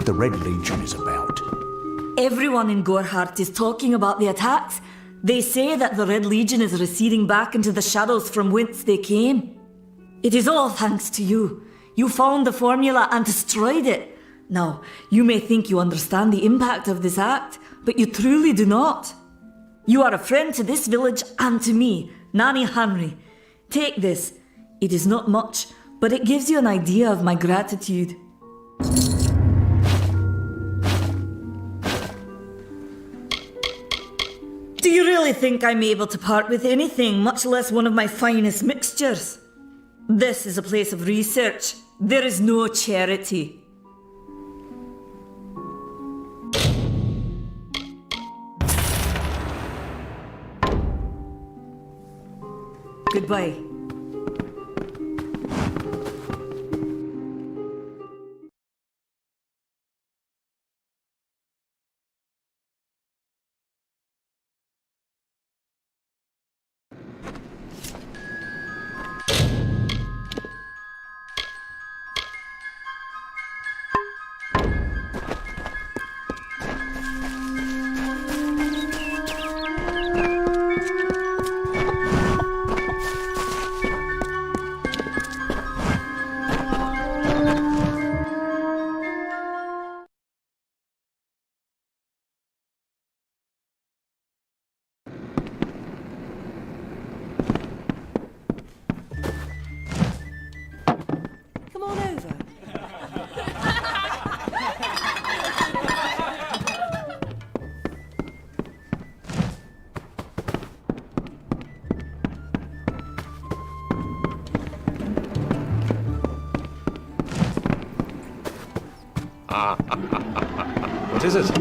[SPEAKER 2] The Red Legion is about.
[SPEAKER 8] Everyone in Gorhart is talking about the attacks. They say that the Red Legion is receding back into the shadows from whence they came. It is all thanks to you. You found the formula and destroyed it. Now, you may think you understand the impact of this act, but you truly do not. You are a friend to this village and to me, Nanny Henry. Take this. It is not much, but it gives you an idea of my gratitude. Do you really think I'm able to part with anything, much less one of my finest mixtures? This is a place of research. There is no charity. Goodbye.
[SPEAKER 9] What is it?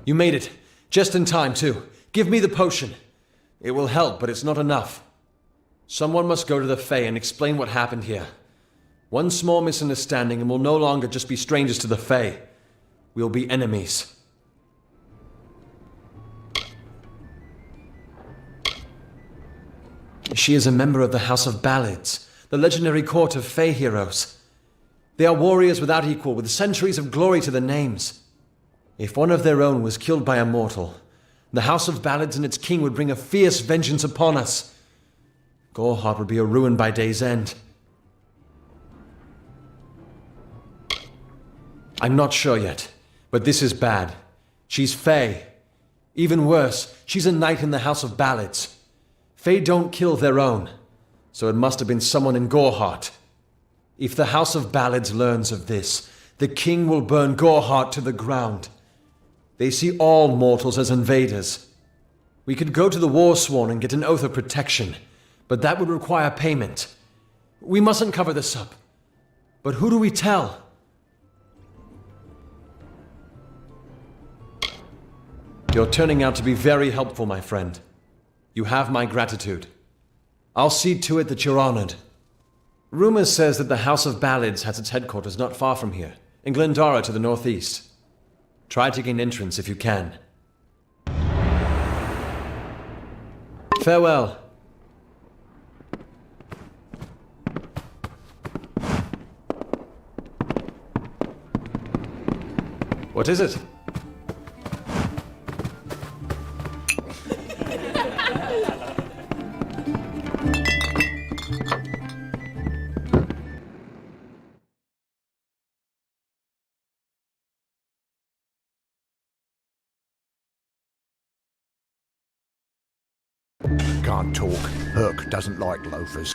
[SPEAKER 9] You made it. Just in time, too. Give me the potion. It will help, but it's not enough. Someone must go to the Fae and explain what happened here. One small misunderstanding and we'll no longer just be strangers to the Fae. We'll be enemies. She is a member of the House of Ballads, the legendary court of Fae heroes. They are warriors without equal, with centuries of glory to their names. If one of their own was killed by a mortal, the House of Ballads and its king would bring a fierce vengeance upon us. Gorhart would be a ruin by day's end. I'm not sure yet, but this is bad. She's Fae. Even worse, she's a knight in the House of Ballads. Fae don't kill their own, so it must have been someone in Gorhart. If the House of Ballads learns of this, the king will burn Gorhart to the ground. They see all mortals as invaders. We could go to the Warsworn and get an oath of protection, but that would require payment. We mustn't cover this up. But who do we tell? You're turning out to be very helpful, my friend. You have my gratitude. I'll see to it that you're honored. Rumor says that the House of Ballads has its headquarters not far from here, in Glendara to the northeast. Try to gain entrance if you can. Farewell. What is it?
[SPEAKER 2] Can't talk. Herc doesn't like loafers.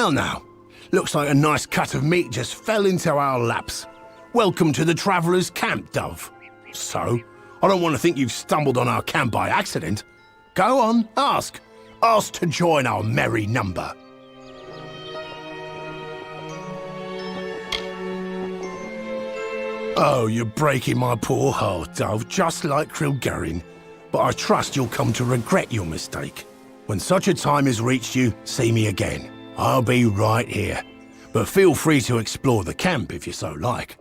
[SPEAKER 17] Well now, looks like a nice cut of meat just fell into our laps. Welcome to the Traveller's Camp, Dove. So, I don't want to think you've stumbled on our camp by accident. Go on, ask. Ask to join our merry number. Oh, you're breaking my poor heart, Dove, just like Krilgarin. But I trust you'll come to regret your mistake. When such a time has reached you, see me again. I'll be right here. But feel free to explore the camp if you so like.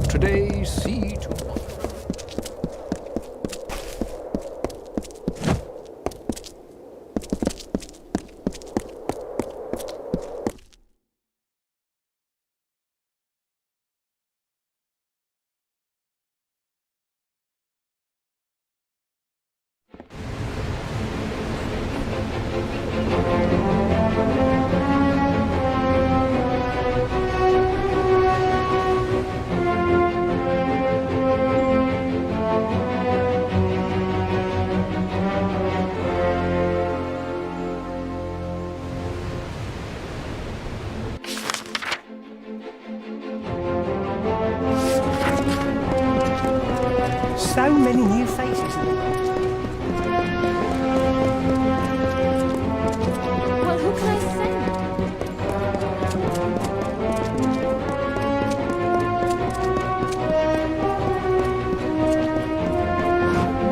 [SPEAKER 5] Today, see tomorrow.
[SPEAKER 20] So many new faces in the world.
[SPEAKER 10] Well, who can I send?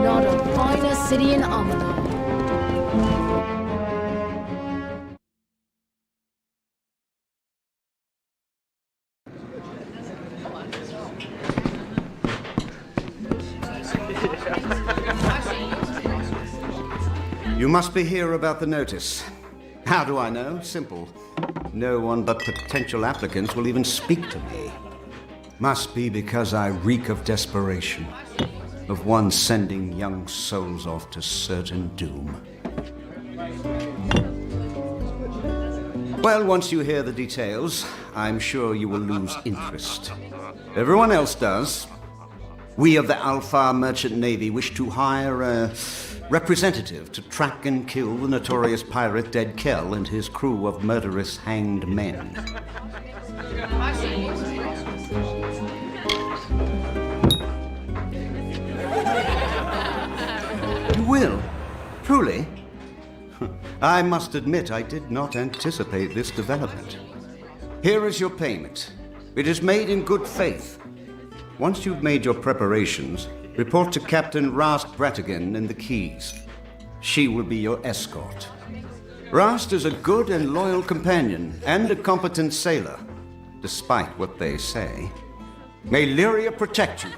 [SPEAKER 10] Not a finer city in Amalur.
[SPEAKER 21] You must be here about the notice. How do I know? Simple. No one but potential applicants will even speak to me. Must be because I reek of desperation, of one sending young souls off to certain doom. Well, once you hear the details, I'm sure you will lose interest. Everyone else does. We of the Alfar Merchant Navy wish to hire a representative to track and kill the notorious pirate Dead Kell and his crew of murderous hanged men. You will? Truly? I must admit I did not anticipate this development. Here is your payment. It is made in good faith. Once you've made your preparations, report to Captain Rast Bratigan in the Keys. She will be your escort. Rast is a good and loyal companion and a competent sailor, despite what they say. May Lyria protect you,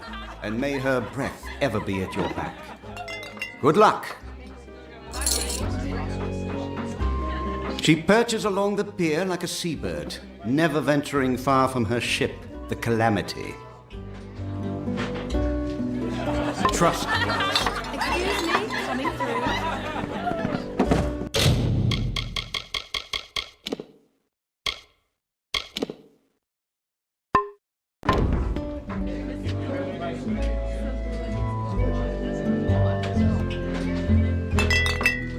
[SPEAKER 21] and may her breath ever be at your back. Good luck. She perches along the pier like a seabird, never venturing far from her ship, the Calamity. Trust Rast.
[SPEAKER 10] Excuse me, coming through.